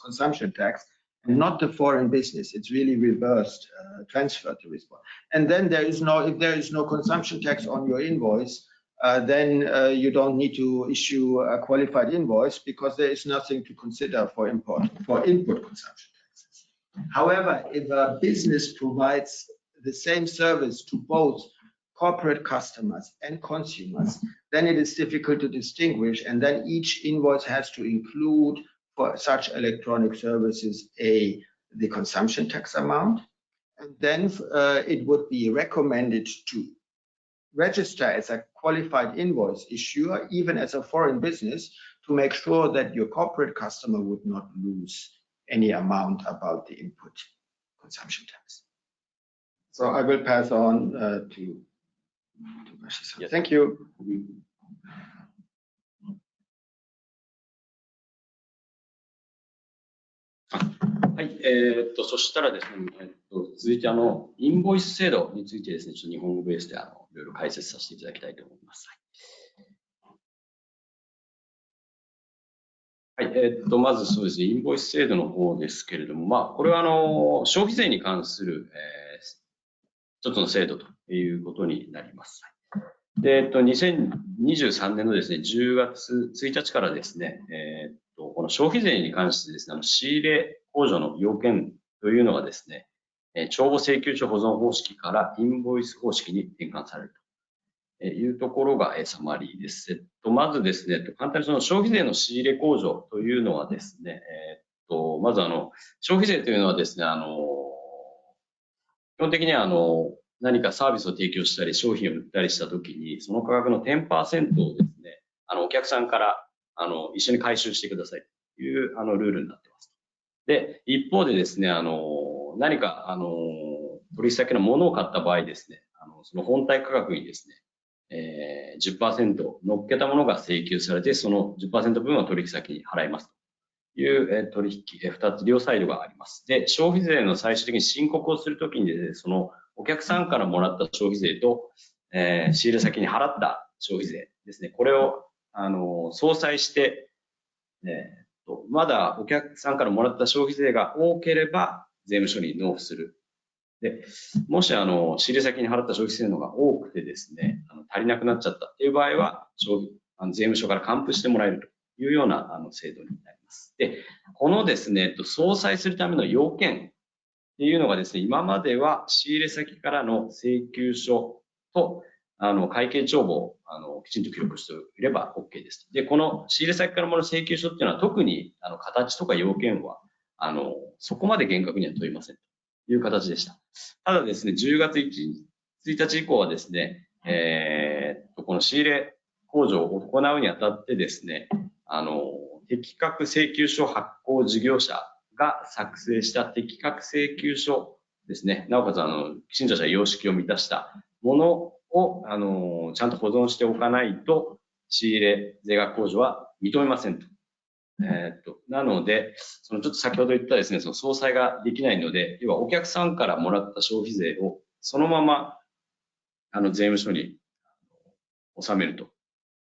C: consumption tax, and not the foreign business. It's really reversed, transferred to response. And then if there is no consumption tax on your invoice, then you don't need to issue a qualified invoice because there is nothing to consider for input consumption taxes. However, if a business provides the same service to both corporate customers and consumers, then it is difficult to distinguish, and then each invoice has to include for such electronic services the consumption tax amount. And then it would be recommended to register as a qualified invoice issuer, even as a foreign business, to make sure that your corporate customer would not lose any amount about the input consumption tax. So I will pass on to
A: Yes.
C: Thank you.
D: はい、そしたらですね、続いてインボイス制度についてですね、ちょっと日本語ベースでいろいろ解説させていただきたいと思います。はい、まずそうですね、インボイス制度の方ですけれども、これは消費税に関する、一つの制度ということになります。で、2023年のですね、10月1日からですね、この消費税に関してですね、仕入れ控除の要件というのがですね、帳簿請求書保存方式からインボイス方式に転換されるというところがサマリーです。まずですね、簡単にその消費税の仕入れ控除というのはですね、まず消費税というのはですね、基本的には何かサービスを提供したり商品を売ったりしたときに、その価格の 10% をですね、お客さんから一緒に回収してくださいというルールになっています。で、一方でですね、何か取引先のものを買った場合ですね、その本体価格にですね、10% 乗っけたものが請求されて、その 10% 分は取引先に払いますという取引、2つ両サイドがあります。で、消費税の最終的に申告をするときにですね、そのお客さんからもらった消費税と、仕入れ先に払った消費税ですね、これを相殺して、まだお客さんからもらった消費税が多ければ税務署に納付する。で、もし仕入れ先に払った消費税のが多くてですね、足りなくなっちゃったっていう場合は、税務署から還付してもらえるというような制度になります。で、このですね、相殺するための要件っていうのがですね、今までは仕入れ先からの請求書と会計帳簿をきちんと記録していれば OK です。で、この仕入れ先からもらう請求書っていうのは特に形とか要件はそこまで厳格には問いませんという形でした。ただですね、10月1日以降はですね、この仕入れ控除を行うにあたってですね、適格請求書発行事業者が作成した適格請求書ですね、なおかつきちんとした様式を満たしたものをちゃんと保存しておかないと仕入れ税額控除は認めませんと。なので、ちょっと先ほど言ったですね、その相殺ができないので、要はお客さんからもらった消費税をそのまま税務署に納めると。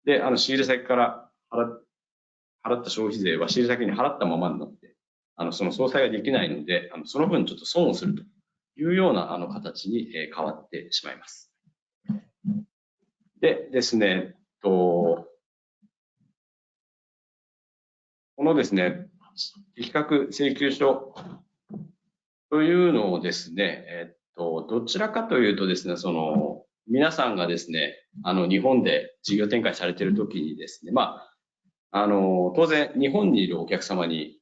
D: で、仕入れ先から払った消費税は仕入れ先に払ったままになって、その相殺ができないので、その分ちょっと損をするというような形に変わってしまいます。でですね、このですね、適格請求書というのをですね、どちらかというとですね、皆さんがですね、日本で事業展開されているときにですね、当然日本にいるお客様に、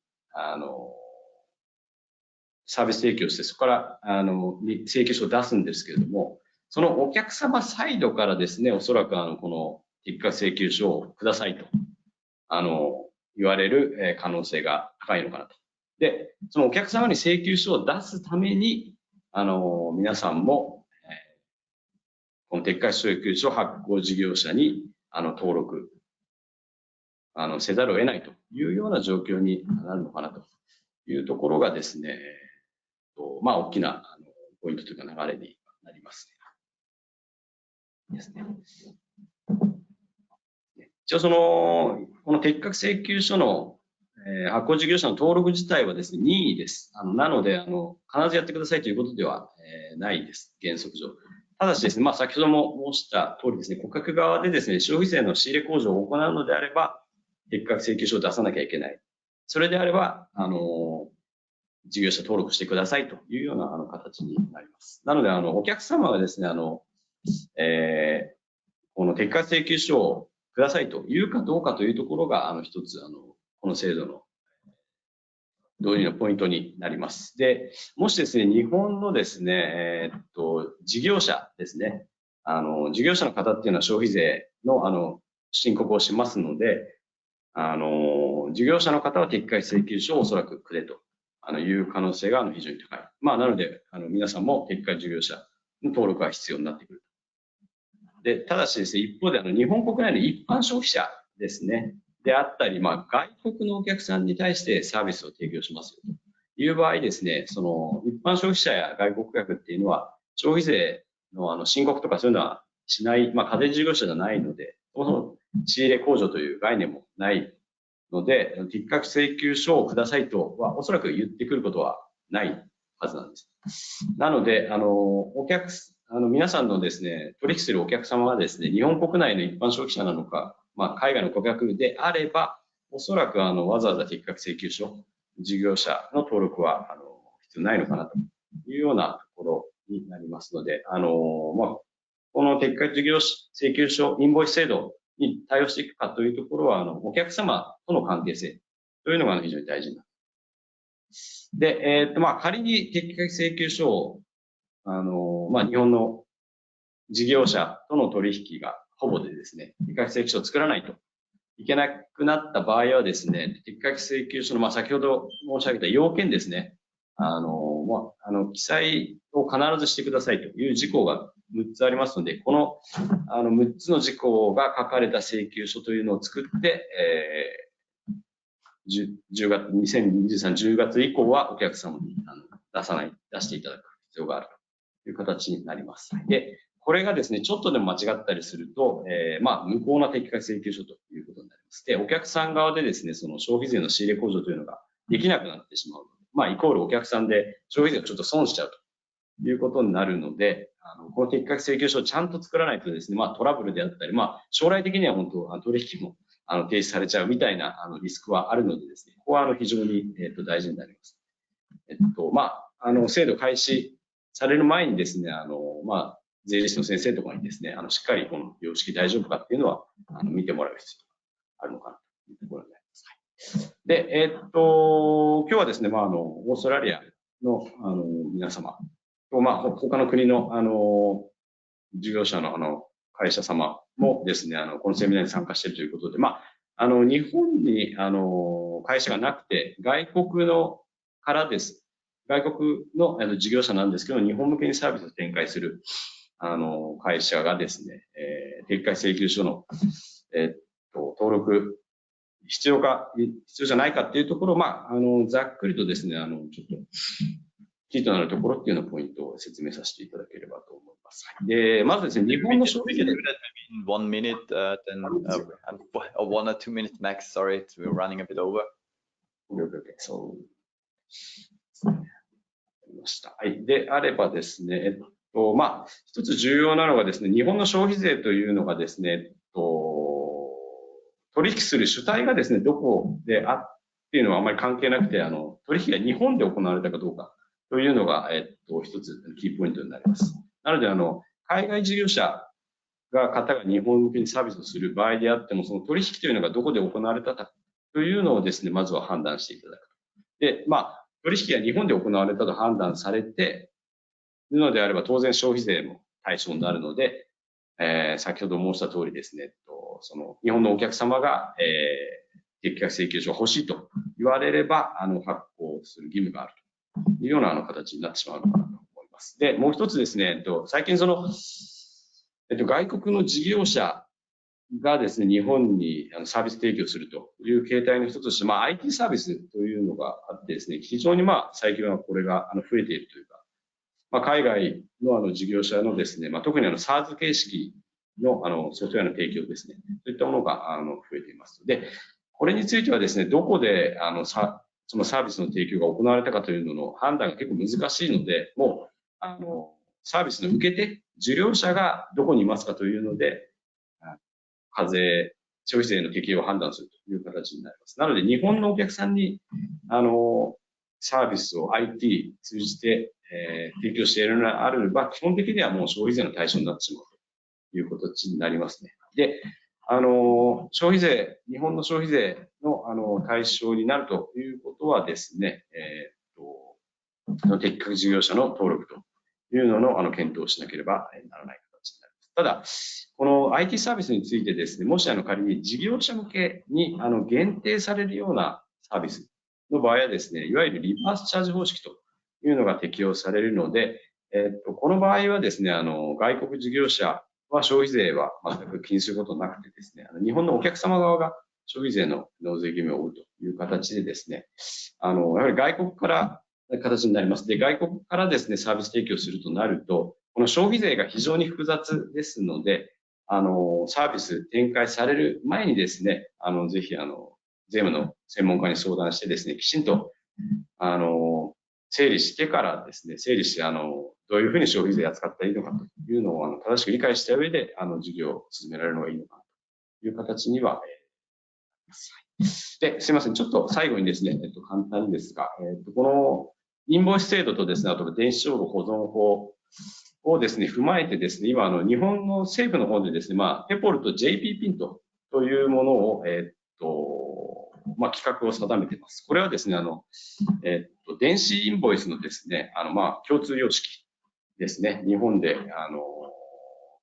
D: サービス提供して、そこから、請求書を出すんですけれども、そのお客様サイドからですね、おそらくこの適格請求書をくださいと、言われる可能性が高いのかなと。で、そのお客様に請求書を出すために、皆さんも、この適格請求書発行事業者に、登録、せざるを得ないというような状況になるのかなというところがですね、大きなポイントというか流れになりますですね。一応この適格請求書の発行事業者の登録自体はですね、任意です。なので、必ずやってくださいということではないです。原則上。ただしですね、先ほども申した通りですね、顧客側でですね、消費税の仕入れ控除を行うのであれば、適格請求書を出さなきゃいけない。それであれば、事業者登録してくださいというような形になります。なので、お客様がですね、この適格請求書をくださいというかどうかというところが、一つ、この制度の導入のポイントになります。で、もしですね、日本のですね、事業者ですね、事業者の方っていうのは消費税の、申告をしますので、事業者の方は撤回請求書をおそらくくれという可能性が非常に高い。まあ、なので、皆さんも撤回事業者の登録が必要になってくる。で、ただしですね、一方で日本国内の一般消費者ですね、であったり、まあ、外国のお客さんに対してサービスを提供しますよという場合ですね、その一般消費者や外国客っていうのは、消費税の申告とかそういうのはしない、まあ、家電事業者じゃないので、そもそも仕入れ控除という概念もないので、撤回請求書をくださいとは、おそらく言ってくることはないはずなんです。なので、皆さんのですね、取引するお客様はですね、日本国内の一般消費者なのか、まあ、海外の顧客であれば、おそらくわざわざ撤回請求書、事業者の登録は必要ないのかなというようなところになりますので、まあ、この撤回事業請求書、インボイス制度に対応していくかというところは、お客様との関係性というのが非常に大事になる。で、まあ、仮に撤回請求書を、まあ、日本の事業者との取引がほぼでですね、撤回請求書を作らないといけなくなった場合はですね、撤回請求書の、まあ、先ほど申し上げた要件ですね、記載を必ずしてくださいという事項が6つありますので、この、6つの事項が書かれた請求書というのを作って、2023、10月以降はお客様に出していただく必要があるという形になります。で、これがですね、ちょっとでも間違ったりすると、まあ、無効な撤回請求書ということになります。で、お客さん側でですね、その消費税の仕入れ控除というのができなくなってしまう。まあ、イコールお客さんで消費税をちょっと損しちゃうということになるので、この撤回請求書をちゃんと作らないとですね、まあ、トラブルであったり、まあ、将来的には本当、取引も停止されちゃうみたいなリスクはあるのでですね、ここは非常に大事になります。まあ、制度開始される前にですね、まあ、税理士の先生とかにですね、しっかりこの様式大丈夫かっていうのは見てもらう必要があるのかなというところになります。で、今日はですね、まあ、オーストラリアの皆様と、まあ、他の国の事業者の会社様もですね、このセミナーに参加しているということで、まあ、日本に会社がなくて、外国のからです。外国の事業者なんですけど、日本向けにサービスを展開する会社がですね、撤回請求書の、登録必要じゃないかっていうところを、まあ、ざっくりとですね、ちょっとキーとなるところっていうのポイントを説明させていただければと思います。で、まずですね、日本の消費税。
A: In 1 minute, then or 1 or 2 minutes max. Sorry, we're running a bit over.
D: Okay, so はい。であればですね、まあ、一つ重要なのがですね、日本の消費税というのがですね、取引する主体がですね、どこでっていうのはあまり関係なくて、取引が日本で行われたかどうかというのが、一つキーポイントになります。なので、海外事業者方が日本向けにサービスをする場合であっても、その取引というのがどこで行われたかというのをですね、まずは判断していただく。で、まあ、取引が日本で行われたと判断されているのであれば、当然消費税も対象になるので、先ほど申した通りですね、その日本のお客様が、撤回請求書が欲しいと言われれば、発行する義務があるというような形になってしまうのかなと思います。で、もう一つですね、最近その、外国の事業者がですね、日本にサービス提供するという形態の一つとして、まあ、IT サービスというのがあってですね、非常にまあ、最近はこれが増えているというか、まあ、海外の事業者のですね、まあ、特にSaaS 形式のソフトウェアの提供ですね、そういったものが増えています。で、これについてはですね、どこでそのサービスの提供が行われたかというのの判断が結構難しいので、もうサービスの受け手、受領者がどこにいますかというので、消費税の適用を判断するという形になります。なので、日本のお客さんに、サービスを IT 通じて、提供しているのであれば、基本的にはもう消費税の対象になってしまうという形になりますね。で、消費税、日本の消費税の対象になるということはですね、適格事業者の登録というのの検討をしなければならない形になります。ただ、この IT サービスについてですね、もし仮に事業者向けに限定されるようなサービスの場合はですね、いわゆるリバースチャージ方式というのが適用されるので、この場合はですね、外国事業者は消費税は全く気にすることなくてですね、日本のお客様側が消費税の納税義務を負うという形でですね、やはり外国から形になります。で、外国からですね、サービス提供するとなると、この消費税が非常に複雑ですので、サービス展開される前にですね、ぜひ、税務の専門家に相談してですね、きちんと、整理してからですね、整理して、どういうふうに消費税を扱ったらいいのかというのを、正しく理解した上で、事業を進められるのがいいのかという形には、で、すいません。ちょっと最後にですね、簡単にですが、このインボイス制度とですね、あと電子帳簿保存法をですね、踏まえてですね、今、日本の政府の方でですね、ペポルと JP ピントというものを、企画を定めています。これはですね、電子インボイスのですね、共通様式ですね、日本で、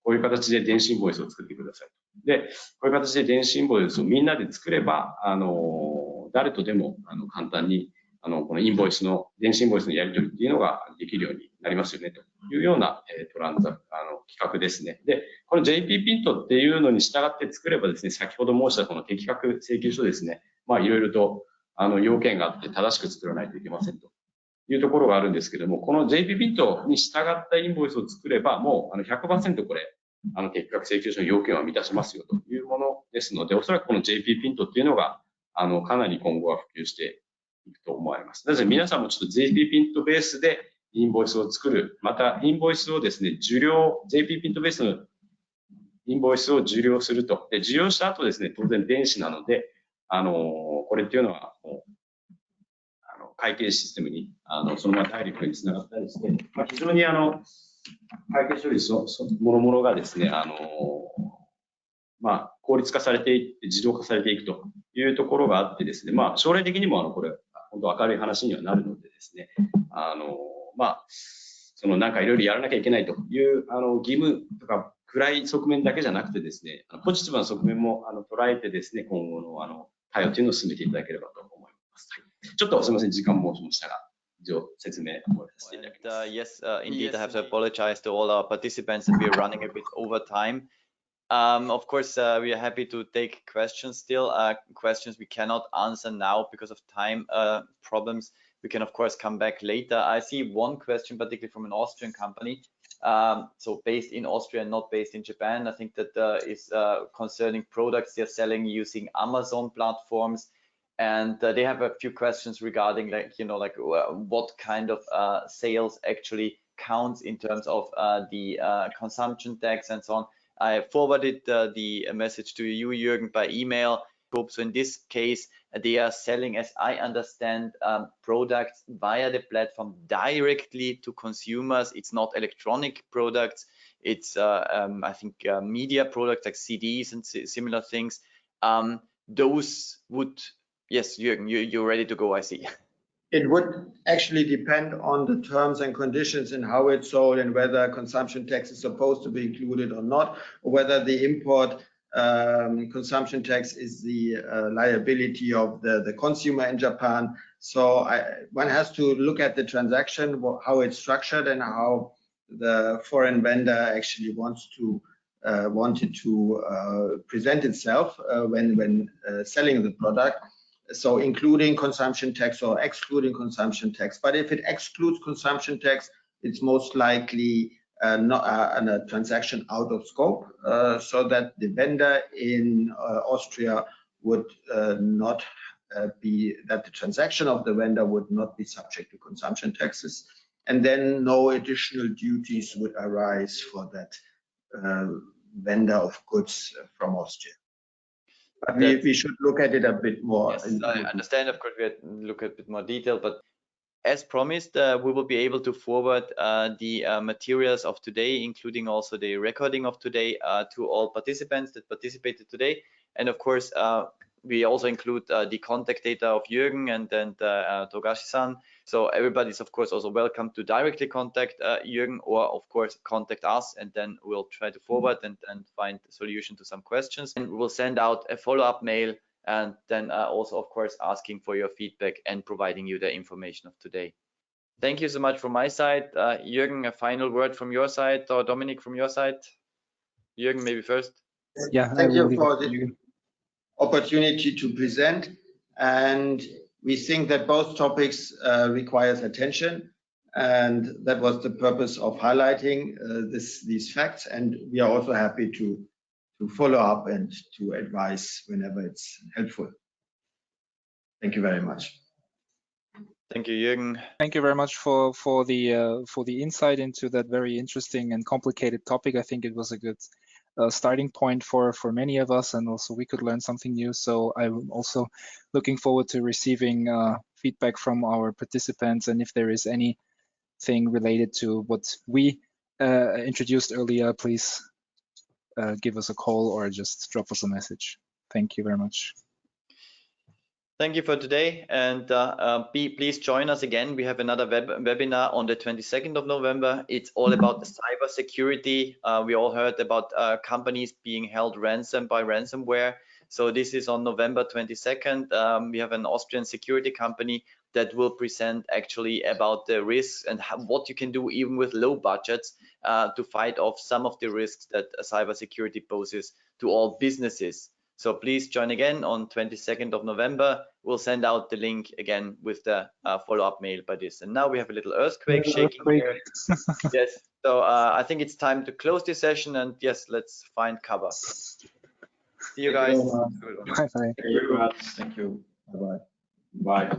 D: こういう形で電子インボイスを作ってください。で、こういう形で電子インボイスをみんなで作れば、誰とでも簡単にこのインボイスの、電子インボイスのやり取りっていうのができるようになりますよね、というような企画ですね。で、この JP ピントっていうのに従って作ればですね、先ほど申したこの適格請求書ですね、いろいろと要件があって正しく作らないといけませんというところがあるんですけども、この JP ピントに従ったインボイスを作れば、もう100% これ、適格請求書の要件は満たしますよというものですので、おそらくこの JP ピントっていうのが、かなり今後は普及していくと思われます。なので皆さんもちょっと JP ピントベースでインボイスを作る、またインボイスをですね、JP ピントベースのインボイスを受領すると。で、受領した後ですね、当然電子なので、これっていうのは、会計システムに、そのままダイレクトにつながったりして、非常に会計処理もろがですね、効率化されていって、自動化されていくというところがあってですね、将来的にもこれ、本当明るい話にはなるのでですね、なんかいろいろやらなきゃいけないという義務とか暗い側面だけじゃなくてですね、ポジティブな側面も捉えてですね、今後の対応というのを進めていただければと思います。ちょっとすみません、時間も申しましたが、以上説明をさせていただきます。
A: Yes, indeed, I have to apologize to all our participants that we are running a bit over time. Of course, we are happy to take questions still, questions we cannot answer now because of time problems. We can, of course, come back later. I see one question, particularly from an Austrian company, so based in Austria and not based in Japan. I think that is concerning products they're selling using Amazon platforms. And they have a few questions regarding what kind of sales actually counts in terms of the consumption tax and so on. I forwarded the message to you, Jürgen, by email. So in this case, they are selling, as I understand, products via the platform directly to consumers. It's not electronic products. It's, I think, media products like CDs and similar things. Those would, yes, Jürgen, you're ready to go, I see.
C: It would actually depend on the terms and conditions and how it's sold and whether consumption tax is supposed to be included or not, or whether the import consumption tax is the liability of the consumer in Japan. So one has to look at the transaction, how it's structured, and how the foreign vendor actually wanted to present itself when selling the product. So including consumption tax or excluding consumption tax. But if it excludes consumption tax, it's most likely not a transaction out of scope, so that the vendor in Austria would not be, that the transaction of the vendor would not be subject to consumption taxes. And then no additional duties would arise for that vendor of goods from Austria. But we should look at it a bit more.
A: Yes, I understand, of course, we have to look at a bit more detail, but as promised, we will be able to forward the materials of today, including also the recording of today, to all participants that participated today. And of course, we also include the contact data of Jürgen and Togashi-san. So everybody's of course also welcome to directly contact Jürgen, or of course contact us, and then we'll try to forward and find a solution to some questions. And we will send out a follow-up mail, and then also of course asking for your feedback and providing you the information of today. Thank you so much from my side. Jürgen, a final word from your side, or Dominic from your side? Jürgen, maybe first.
B: Yeah,
C: thank you for the opportunity to present, and we think that both topics requires attention, and that was the purpose of highlighting these facts, and we are also happy to follow up and to advise whenever it's helpful. Thank you very much.
A: Thank you, Jürgen.
B: Thank you very much for the insight into that very interesting and complicated topic. I think it was a good starting point for many of us, and also we could learn something new. So I'm also looking forward to receiving feedback from our participants, and if there is anything related to what we introduced earlier, please give us a call or just drop us a message. Thank you very much.
A: Thank you for today, and please join us again. We have another webinar on the 22nd of November. It's all about cyber security. We all heard about companies being held ransom by ransomware. So this is on November 22nd. We have an Austrian security company that will present actually about the risks and what you can do even with low budgets to fight off some of the risks that cybersecurity poses to all businesses. So please join again on 22nd of November. We'll send out the link again with the follow-up mail by this. And now we have a little earthquake shaking here. Yes, so I think it's time to close this session, and yes, let's find cover. See you guys.
B: Bye-bye.
C: Thank you very much. Thank you. Bye-bye.
D: Bye.